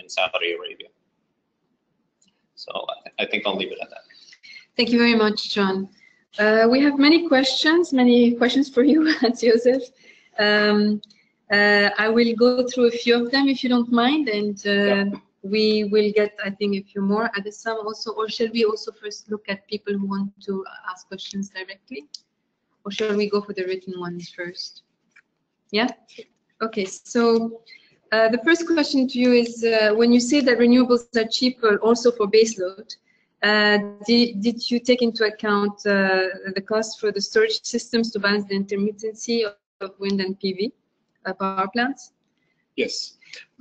in Saudi Arabia. So I think I'll leave it at that. Thank you very much, John. We have many questions for you, Hans Josef. I will go through a few of them if you don't mind, and we will get, I think, a few more at the sum also. Or shall we also first look at people who want to ask questions directly? Or shall we go for the written ones first? Yeah? Okay, so the first question to you is, when you say that renewables are cheaper also for baseload, did you take into account the cost for the storage systems to balance the intermittency of wind and PV power plants? Yes,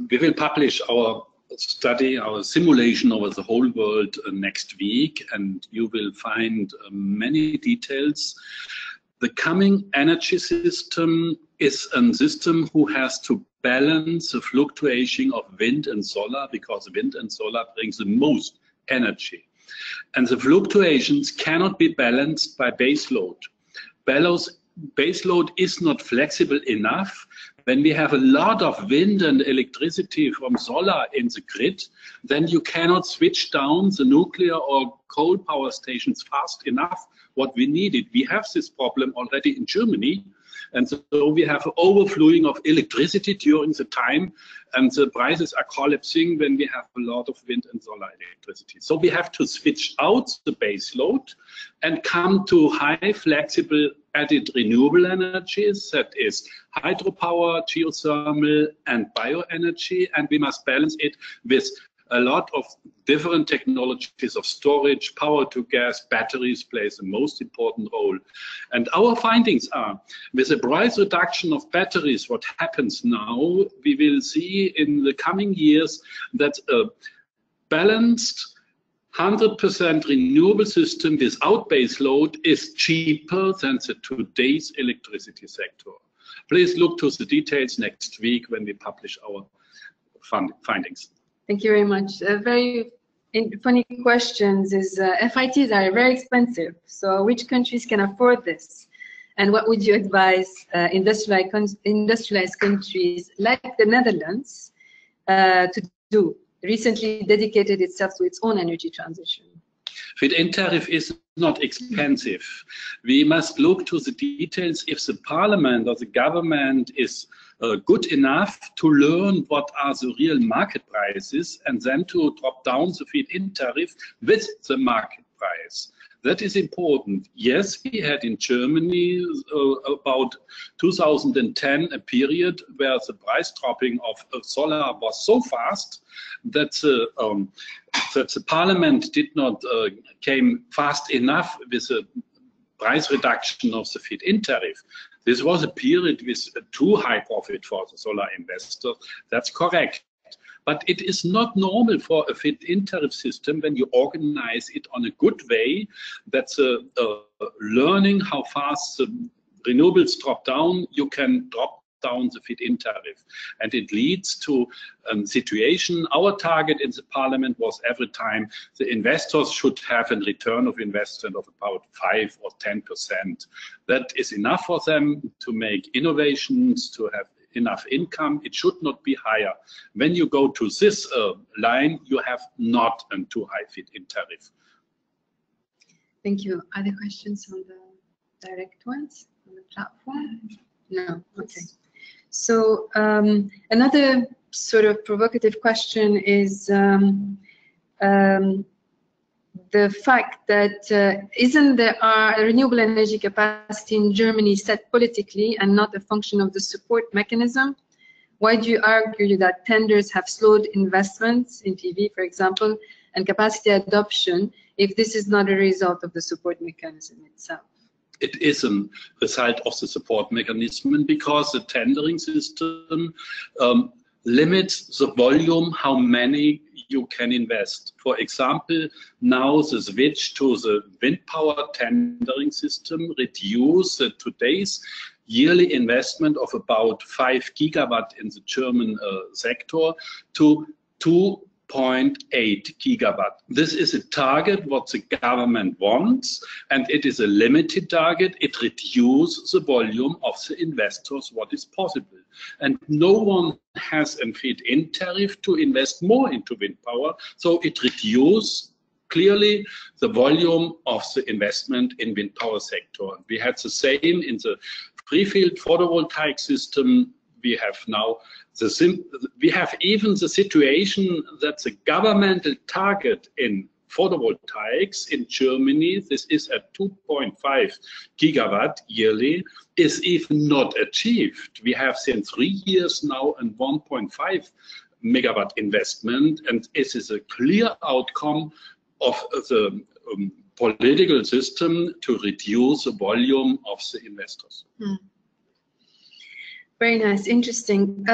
we will publish our study, our simulation over the whole world next week, and you will find many details. The coming energy system is a system who has to balance the fluctuation of wind and solar, because wind and solar brings the most energy. And the fluctuations cannot be balanced by baseload. Baseload is not flexible enough. When we have a lot of wind and electricity from solar in the grid, then you cannot switch down the nuclear or coal power stations fast enough what we needed. We have this problem already in Germany, and so we have an overflowing of electricity during the time, and the prices are collapsing when we have a lot of wind and solar electricity. So we have to switch out the base load and come to high flexible added renewable energies, that is hydropower, geothermal and bioenergy, and we must balance it with a lot of different technologies of storage. Power to gas, batteries plays the most important role. And our findings are, with the price reduction of batteries, what happens now, we will see in the coming years that a balanced 100% renewable system without base load is cheaper than the today's electricity sector. Please look to the details next week when we publish our findings. Thank you very much. Very funny questions is FITs are very expensive. So which countries can afford this? And what would you advise industrialized countries like the Netherlands to do? Recently dedicated itself to its own energy transition. Feed-in tariff is not expensive. We must look to the details if the parliament or the government is good enough to learn what are the real market prices and then to drop down the feed-in tariff with the market price. That is important. Yes, we had in Germany about 2010 a period where the price dropping of solar was so fast that the parliament did not came fast enough with a price reduction of the feed-in tariff. This was a period with too high profit for the solar investors. That's correct. But it is not normal for a feed-in tariff system when you organize it on a good way. That's learning how fast the renewables drop down. You can drop down the feed-in tariff. And it leads to a situation. Our target in the parliament was every time the investors should have a return of investment of about 5 or 10%. That is enough for them to make innovations, to have enough income. It should not be higher. When you go to this line, you have not a too high feed-in tariff. Thank you. Other questions on the direct ones on the platform? No. Okay. So another sort of provocative question is the fact that isn't there a renewable energy capacity in Germany set politically and not a function of the support mechanism? Why do you argue that tenders have slowed investments in PV, for example, and capacity adoption if this is not a result of the support mechanism itself? It is a result of the support mechanism because the tendering system limits the volume, how many you can invest. For example, now the switch to the wind power tendering system reduces today's yearly investment of about 5 gigawatt in the German sector to 2.8 gigawatt. This is a target what the government wants, and it is a limited target. It reduces the volume of the investors what is possible. And no one has a feed-in tariff to invest more into wind power, so it reduces clearly the volume of the investment in wind power sector. We had the same in the free-field photovoltaic system. We have now we have even the situation that the governmental target in photovoltaics in Germany, this is at 2.5 gigawatt yearly, is even not achieved. We have since 3 years now a 1.5 megawatt investment, and this is a clear outcome of the political system to reduce the volume of the investors. Hmm. Very nice, interesting.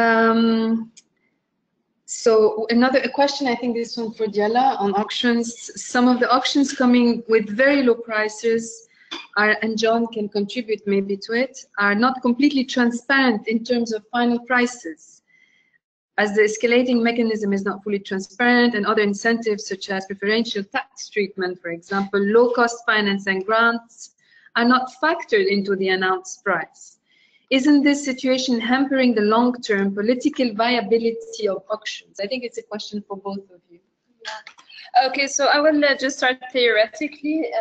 So another question, I think this one for Jella on auctions. Some of the auctions coming with very low prices are, and John can contribute maybe to it, are not completely transparent in terms of final prices, as the escalating mechanism is not fully transparent, and other incentives such as preferential tax treatment, for example, low-cost finance and grants are not factored into the announced price. Isn't this situation hampering the long-term political viability of auctions? I think it's a question for both of you. Yeah. Okay, so I will just start theoretically.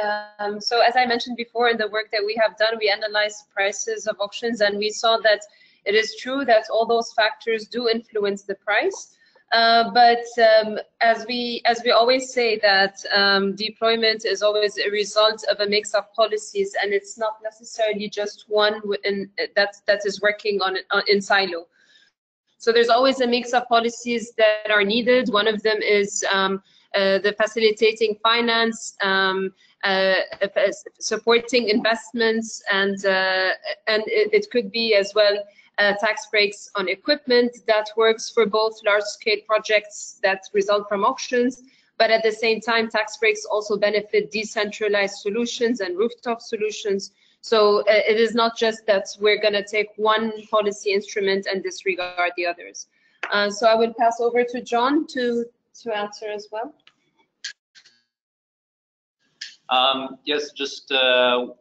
So as I mentioned before, in the work that we have done, we analyzed prices of auctions, and we saw that it is true that all those factors do influence the price. But as we always say that deployment is always a result of a mix of policies, and it's not necessarily just one that is working in silo. So there's always a mix of policies that are needed. One of them is the facilitating finance, supporting investments, and it could be as well tax breaks on equipment that works for both large-scale projects that result from auctions, but at the same time, tax breaks also benefit decentralized solutions and rooftop solutions. So it is not just that we're going to take one policy instrument and disregard the others. So I will pass over to John to answer as well. Yes, just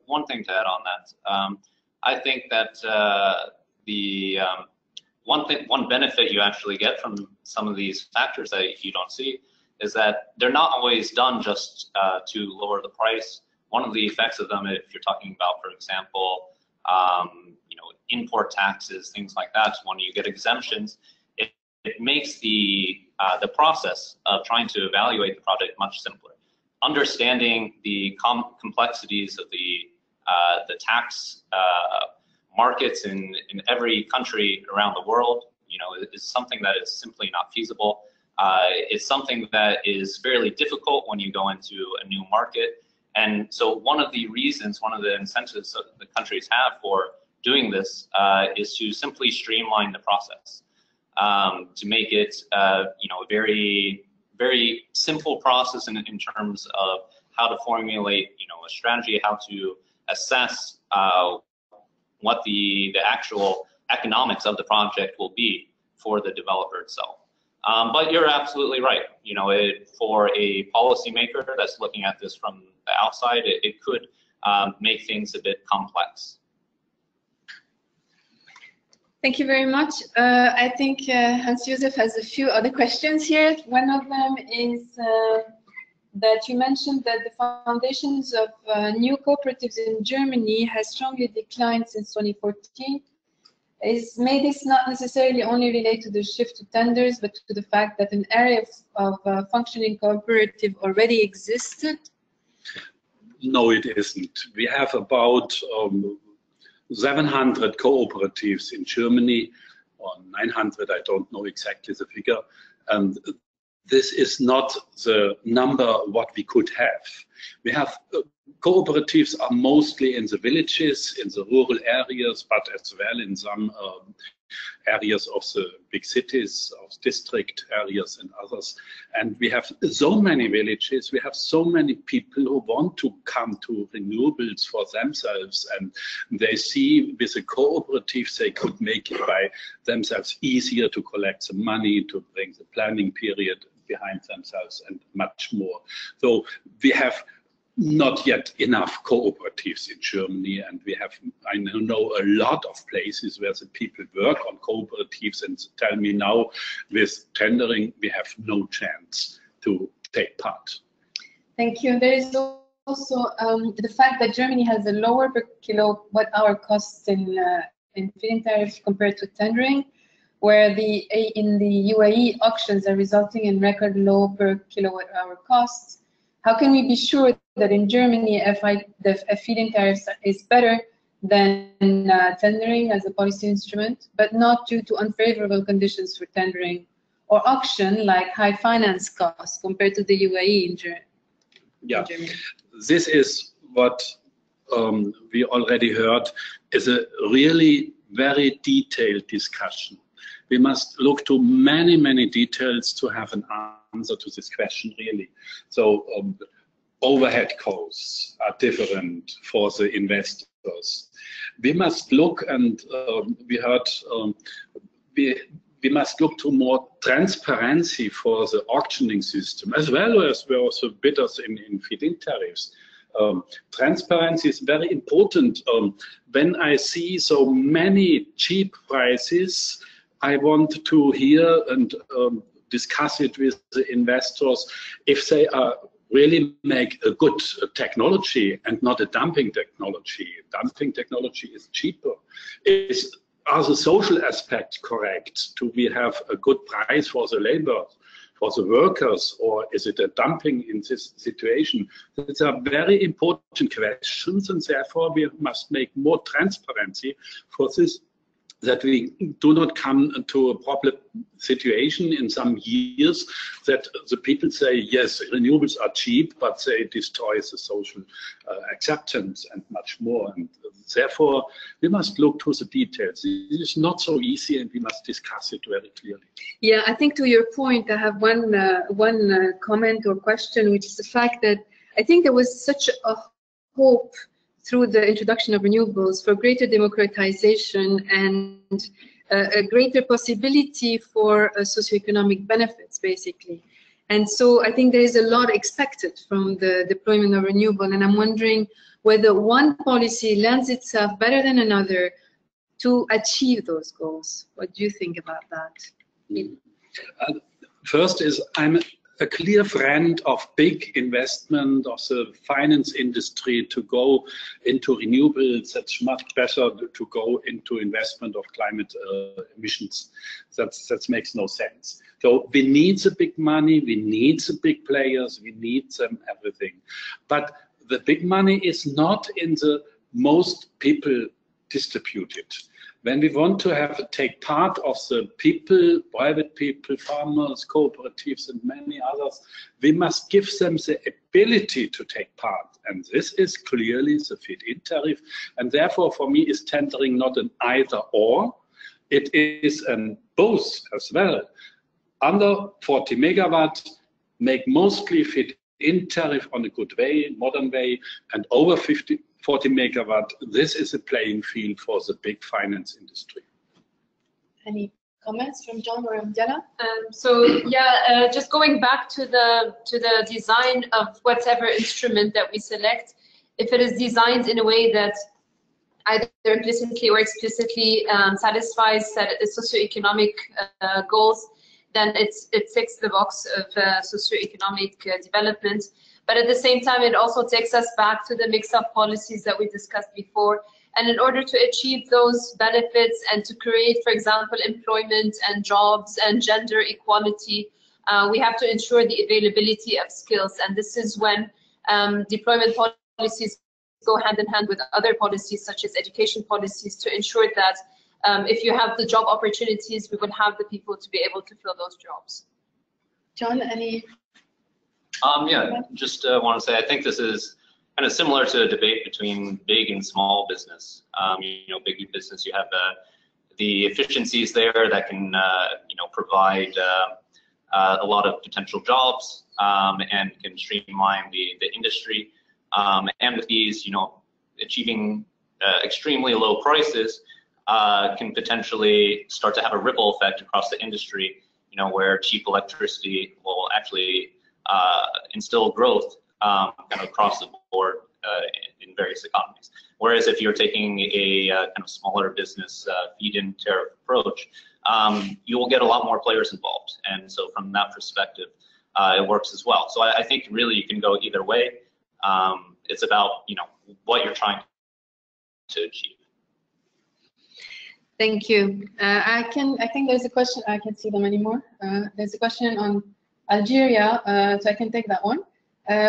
one thing to add on that. I think that the one benefit you actually get from some of these factors that you don't see is that they're not always done just to lower the price. One of the effects of them, if you're talking about, for example, import taxes, things like that, when you get exemptions, it makes the process of trying to evaluate the project much simpler. Understanding the complexities of the tax markets in every country around the world, is something that is simply not feasible. It's something that is fairly difficult when you go into a new market. And so one of the reasons, one of the incentives that the countries have for doing this is to simply streamline the process, to make it a very, very simple process in terms of how to formulate a strategy, how to assess what the actual economics of the project will be for the developer itself. But you're absolutely right. For a policymaker that's looking at this from the outside, it could make things a bit complex. Thank you very much. I think Hans-Josef has a few other questions here. One of them is that you mentioned that the foundations of new cooperatives in Germany has strongly declined since 2014. May this not necessarily only relate to the shift to tenders, but to the fact that an area of functioning cooperative already existed? No, it isn't. We have about 700 cooperatives in Germany, or 900, I don't know exactly the figure. And this is not the number what we could have. We have cooperatives are mostly in the villages, in the rural areas, but as well in some areas of the big cities, of district areas and others. And we have so many villages, we have so many people who want to come to renewables for themselves, and they see with the cooperatives they could make it by themselves easier to collect the money, to bring the planning period behind themselves and much more. So we have not yet enough cooperatives in Germany, and I know a lot of places where the people work on cooperatives and tell me now with tendering we have no chance to take part. Thank you. There is also the fact that Germany has a lower per kilowatt-hour cost in feed-in tariffs compared to tendering, where in the UAE auctions are resulting in record low per kilowatt-hour costs. How can we be sure that in Germany a feed-in tariff is better than tendering as a policy instrument, but not due to unfavorable conditions for tendering or auction, like high finance costs compared to the UAE in Germany? Yeah, this is what we already heard, is a really very detailed discussion. We must look to many, many details to have an answer to this question, really. So overhead costs are different for the investors. We must look, and we heard, we must look to more transparency for the auctioning system, as well as we also bidders in feed-in tariffs. Transparency is very important. When I see so many cheap prices, I want to hear and discuss it with the investors if they really make a good technology and not a dumping technology. Dumping technology is cheaper. Are the social aspects correct? Do we have a good price for the labor, for the workers, or is it a dumping in this situation? These are very important questions, and therefore we must make more transparency for this, that we do not come to a problem situation in some years that the people say, yes, renewables are cheap, but they destroy the social acceptance and much more. And therefore, we must look to the details. It is not so easy, and we must discuss it very clearly. Yeah, I think to your point, I have one comment or question, which is the fact that I think there was such a hope through the introduction of renewables for greater democratization and a greater possibility for socioeconomic benefits, basically. And so I think there is a lot expected from the deployment of renewable, and I'm wondering whether one policy lends itself better than another to achieve those goals. What do you think about that? First is, I'm a clear friend of big investment of the finance industry to go into renewables. That's much better to go into investment of climate emissions. That makes no sense. So we need the big money, we need the big players, we need them everything. But the big money is not in the most people distributed. When we want to take part of the people, private people, farmers, cooperatives, and many others, we must give them the ability to take part. And this is clearly the feed-in tariff. And therefore, for me, is tendering not an either or, it is an both as well. Under 40 megawatt, make mostly feed-in tariff on a good way, modern way, and over 40 megawatt, this is a playing field for the big finance industry. Any comments from John or Jenna? Just going back to the design of whatever instrument that we select, if it is designed in a way that either implicitly or explicitly satisfies socioeconomic goals, then it ticks the box of socioeconomic development. But at the same time, it also takes us back to the mix-up policies that we discussed before. And in order to achieve those benefits and to create, for example, employment and jobs and gender equality, we have to ensure the availability of skills. And this is when deployment policies go hand in hand with other policies, such as education policies, to ensure that if you have the job opportunities, we would have the people to be able to fill those jobs. John, any? Yeah, just want to say I think this is kind of similar to a debate between big and small business. Big business, you have the efficiencies there that can provide a lot of potential jobs and can streamline the industry. And with these, achieving extremely low prices can potentially start to have a ripple effect across the industry. Where cheap electricity will actually instill growth kind of across the board in various economies. Whereas if you're taking a kind of smaller business feed-in tariff approach, you will get a lot more players involved. And so from that perspective, it works as well. So I think really you can go either way. It's about what you're trying to achieve. Thank you. I think there's a question. I can't see them anymore. There's a question on Algeria, so I can take that one,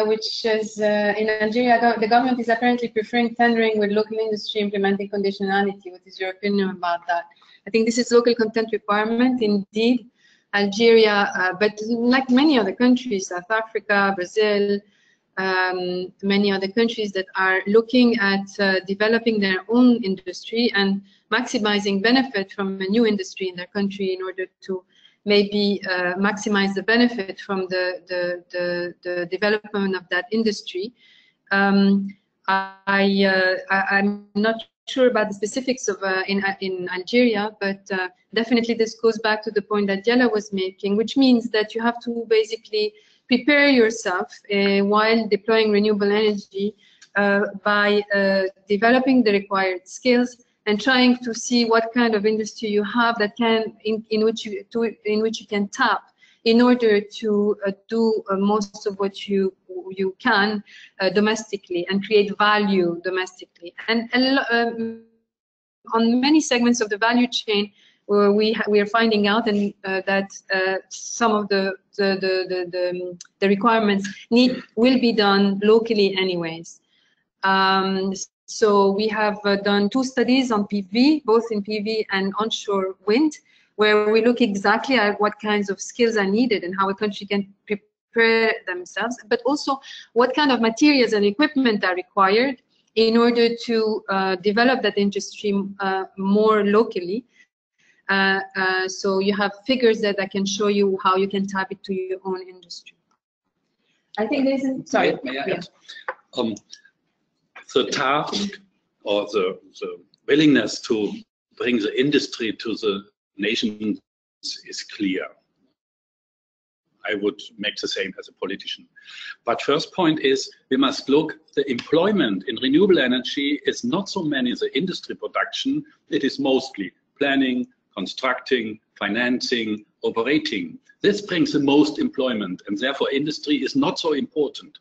which is in Algeria, the government is apparently preferring tendering with local industry implementing conditionality. What is your opinion about that? I think this is local content requirement, indeed. Algeria, but like many other countries, South Africa, Brazil, many other countries that are looking at developing their own industry and maximizing benefit from a new industry in their country in order to maybe maximize the benefit from the development of that industry. I'm not sure about the specifics of in Algeria, but definitely this goes back to the point that Jenna was making, which means that you have to basically prepare yourself while deploying renewable energy by developing the required skills and trying to see what kind of industry you have that can in which you can tap in order to do most of what you can domestically and create value domestically. And on many segments of the value chain, we are finding out that some of the requirements will be done locally anyways. So we have done 2 studies on PV, both in PV and onshore wind, where we look exactly at what kinds of skills are needed and how a country can prepare themselves, but also what kind of materials and equipment are required in order to develop that industry more locally. So you have figures that I can show you how you can tap it to your own industry. I think there isn't. Sorry. May I add? The task or the willingness to bring the industry to the nations is clear. I would make the same as a politician. But first point is we must look, the employment in renewable energy is not so many the industry production, it is mostly planning, constructing, financing, operating. This brings the most employment, and therefore industry is not so important.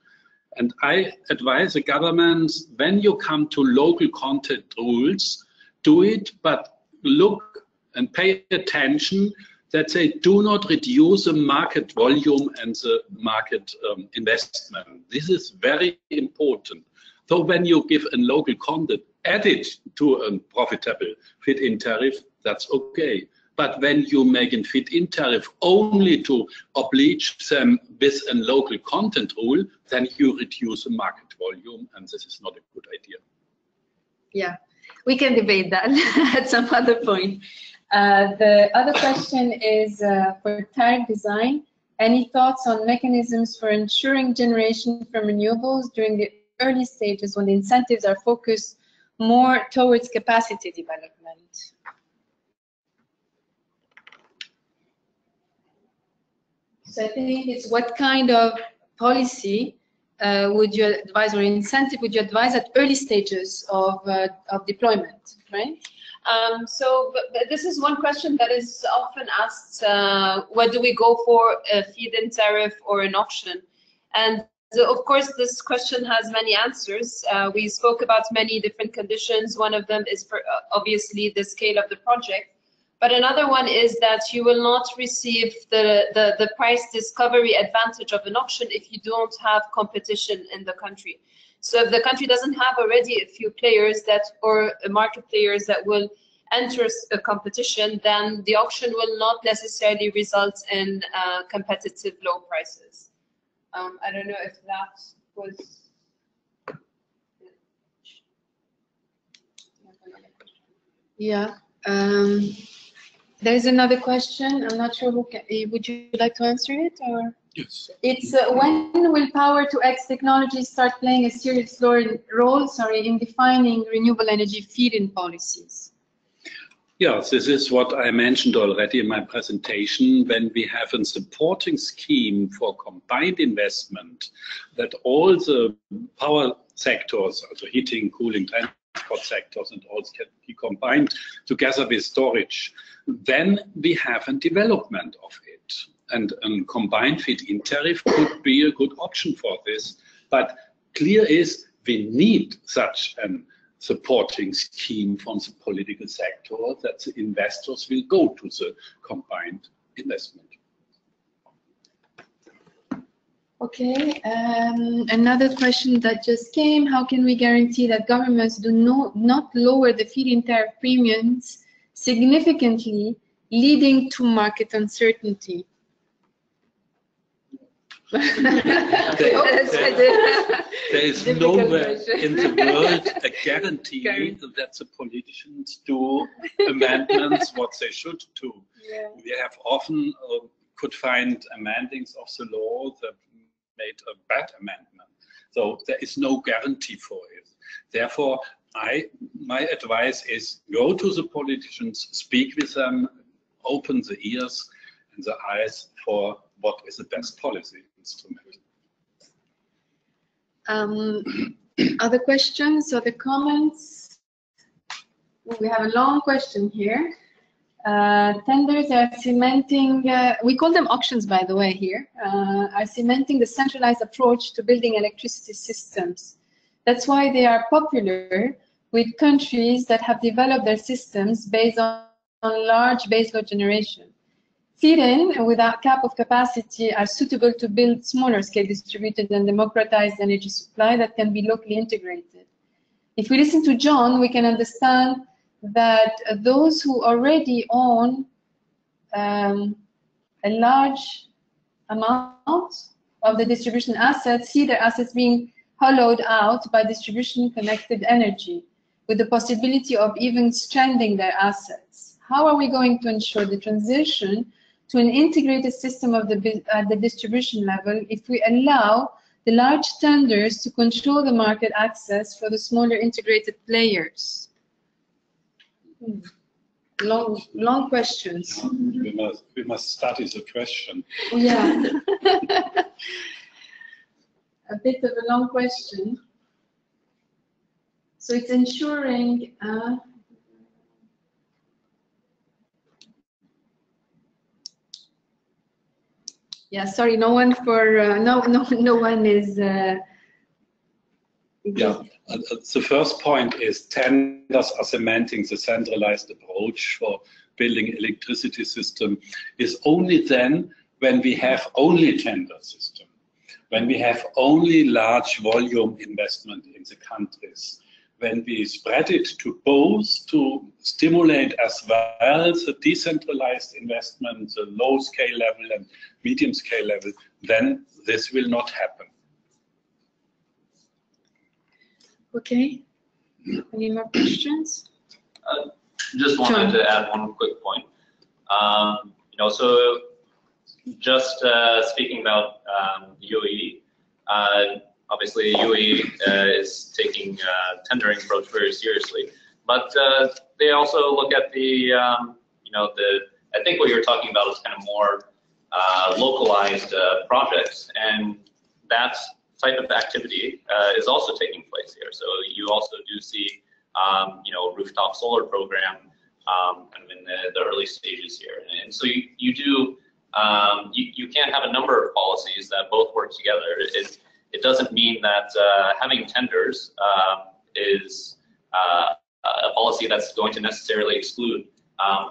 And I advise the governments, when you come to local content rules, do it, but look and pay attention that they do not reduce the market volume and the market investment. This is very important. So when you give a local content, add it to a profitable feed-in tariff, that's okay. But when you make a feed-in tariff only to oblige them with a local content rule, then you reduce the market volume, and this is not a good idea. Yeah, we can debate that at some other point. The other question is for tariff design. Any thoughts on mechanisms for ensuring generation from renewables during the early stages when the incentives are focused more towards capacity development? So I think it's what kind of policy would you advise, or incentive would you advise at early stages of deployment, right? So this is one question that is often asked, what do we go for, a feed-in tariff or an auction? And of course, this question has many answers. We spoke about many different conditions. One of them is for obviously the scale of the project. But another one is that you will not receive the price discovery advantage of an auction if you don't have competition in the country. So if the country doesn't have already a few players or market players that will enter a competition, then the auction will not necessarily result in competitive low prices. I don't know if that was... Yeah. There's another question. I'm not sure who can. Would you like to answer it, or? Yes. It's when will Power-to-X technologies start playing a serious role, in defining renewable energy feed-in policies? Yes, this is what I mentioned already in my presentation. When we have a supporting scheme for combined investment, that all the power sectors, also heating, cooling, transport sectors, and all can be combined together with storage, then we have a development of it. And a combined feed-in tariff could be a good option for this. But clear is we need such a supporting scheme from the political sector that the investors will go to the combined investment. Okay, another question that just came: how can we guarantee that governments do not lower the feed-in tariff premiums significantly, leading to market uncertainty? There is nowhere in the world a guarantee that the politicians do amendments what they should do. Yeah. We have often could find amendings of the law that made a bad amendment. So there is no guarantee for it. Therefore, my advice is go to the politicians, speak with them, open the ears and the eyes for what is the best policy instrument. Other questions, other comments? We have a long question here. Tenders are cementing, we call them auctions by the way here, are cementing the centralized approach to building electricity systems. That's why they are popular with countries that have developed their systems based on large baseload generation. Feed-in without cap of capacity are suitable to build smaller scale distributed and democratized energy supply that can be locally integrated. If we listen to John, we can understand that those who already own a large amount of the distribution assets see their assets being hollowed out by distribution connected energy, with the possibility of even stranding their assets. How are we going to ensure the transition to an integrated system of at the distribution level if we allow the large tenders to control the market access for the smaller integrated players? Long questions. We must study the question. Yeah. A bit of a long question. So it's ensuring yeah, sorry, no one for no one is Yeah, the first point is tenders are cementing the centralized approach for building electricity system is only then when we have only tender system, when we have only large volume investment in the countries, when we spread it to both to stimulate as well the decentralized investment, the low scale level and medium scale level, then this will not happen. Okay. Any more questions? Just wanted to add one quick point. You know, so just speaking about UAE, obviously UAE is taking tendering approach very seriously, but they also look at the, you know, I think what you're talking about is kind of more localized projects, and that type of activity is also taking place here. So you also do see, you know, rooftop solar program kind of in the early stages here, and so you do you can have a number of policies that both work together. It doesn't mean that having tenders is a policy that's going to necessarily exclude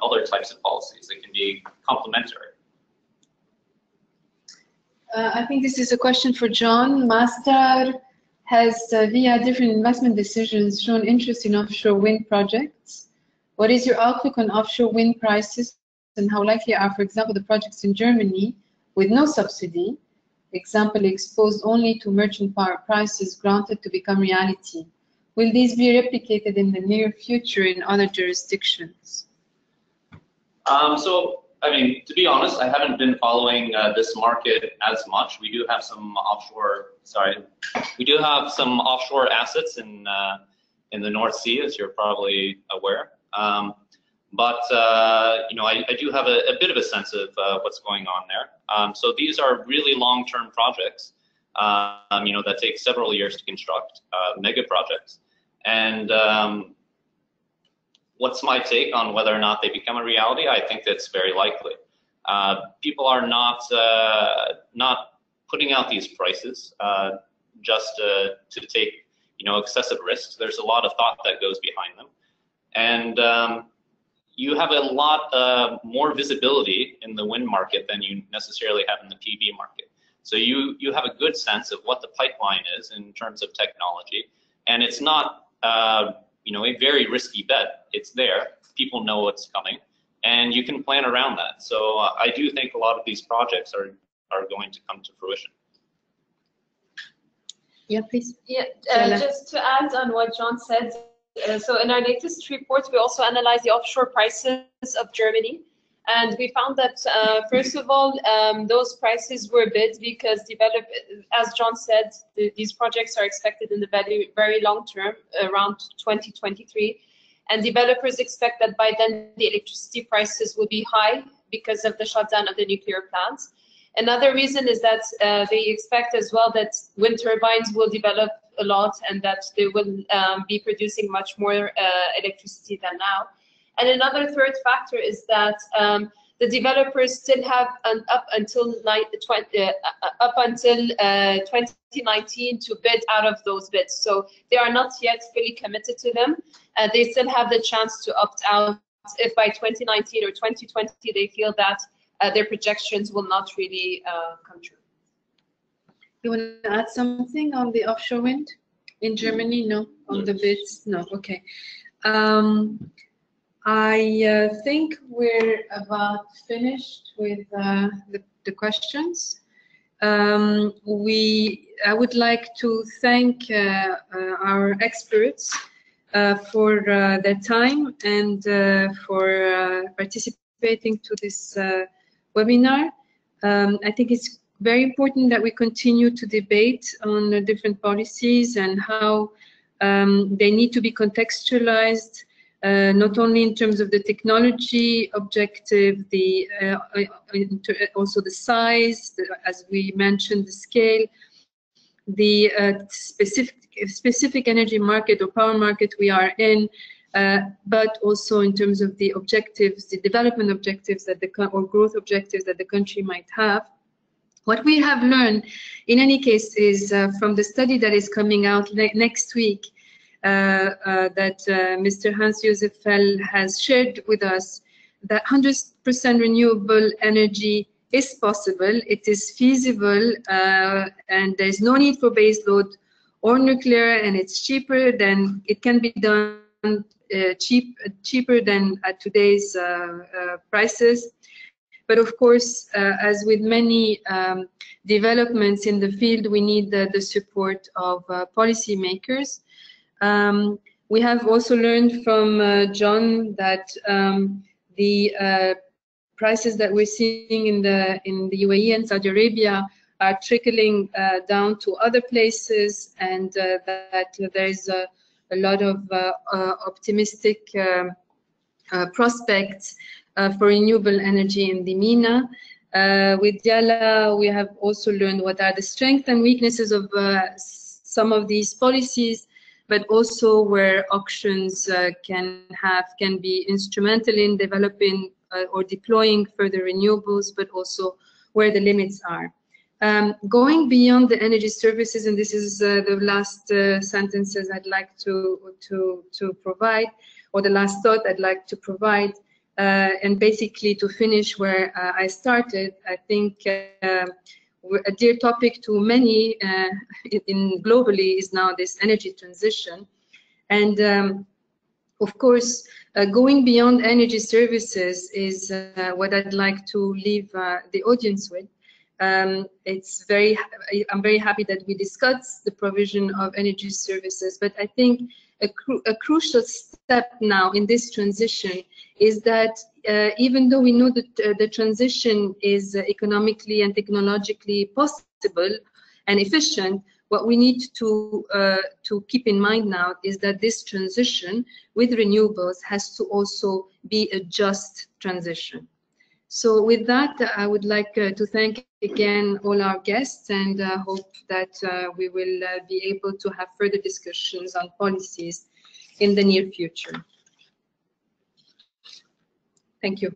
other types of policies. It can be complementary. I think this is a question for John. Masdar has, via different investment decisions, shown interest in offshore wind projects. What is your outlook on offshore wind prices, and how likely are, for example, the projects in Germany with no subsidy, example exposed only to merchant power prices, granted to become reality? Will these be replicated in the near future in other jurisdictions? So, I mean, to be honest, I haven't been following this market as much. We do have some offshore, we do have some offshore assets in the North Sea, as you're probably aware. But you know, I do have a bit of a sense of what's going on there. So these are really long-term projects, you know, that take several years to construct, mega projects. And what's my take on whether or not they become a reality? I think that's very likely. People are not putting out these prices just to take, you know, excessive risks. There's a lot of thought that goes behind them, and you have a lot more visibility in the wind market than you necessarily have in the PV market. So you have a good sense of what the pipeline is in terms of technology, and it's not you know, a very risky bet. It's there. People know what's coming, and you can plan around that. So I do think a lot of these projects are going to come to fruition. Yeah, please. Yeah, just to add on what John said, so in our latest report, we also analyzed the offshore prices of Germany, and we found that first of all, those prices were bid because as John said, these projects are expected in the very long term, around 2023, and developers expect that by then the electricity prices will be high because of the shutdown of the nuclear plants. Another reason is that they expect as well that wind turbines will develop a lot and that they will be producing much more electricity than now. And another third factor is that the developers still have up until 2019 to bid out of those bids. So they are not yet fully committed to them. They still have the chance to opt out if by 2019 or 2020 they feel that their projections will not really come true. You want to add something on the offshore wind in Germany? No, on the bids? No, okay. I think we're about finished with the questions. I would like to thank our experts for their time and for participating to this webinar. I think it's very important that we continue to debate on the different policies and how they need to be contextualized, not only in terms of the technology objective, also the size, as we mentioned, the scale, the specific energy market or power market we are in, but also in terms of the objectives, the development objectives that or growth objectives that the country might have. What we have learned, in any case, is from the study that is coming out next week, that Mr. Hans-Josef Fell has shared with us, that 100% renewable energy is possible, it is feasible, and there's no need for baseload or nuclear, and it's cheaper than, it can be done cheaper than at today's prices. But of course, as with many developments in the field, we need the support of policymakers. We have also learned from John that the prices that we're seeing in the UAE and Saudi Arabia are trickling down to other places, and that there is a lot of optimistic prospects for renewable energy in the MENA. With Diala, we have also learned what are the strengths and weaknesses of some of these policies, but also where auctions can be instrumental in developing or deploying further renewables, but also where the limits are. Going beyond the energy services, and this is the last sentences I'd like to provide, or the last thought I'd like to provide, and basically to finish where I started. I think a dear topic to many globally is now this energy transition, and of course, going beyond energy services is what I'd like to leave the audience with. I'm very happy that we discussed the provision of energy services, but I think a crucial step now in this transition is that even though we know that the transition is economically and technologically possible and efficient, what we need to keep in mind now is that this transition with renewables has to also be a just transition. So with that, I would like to thank again all our guests, and hope that we will be able to have further discussions on policies in the near future. Thank you.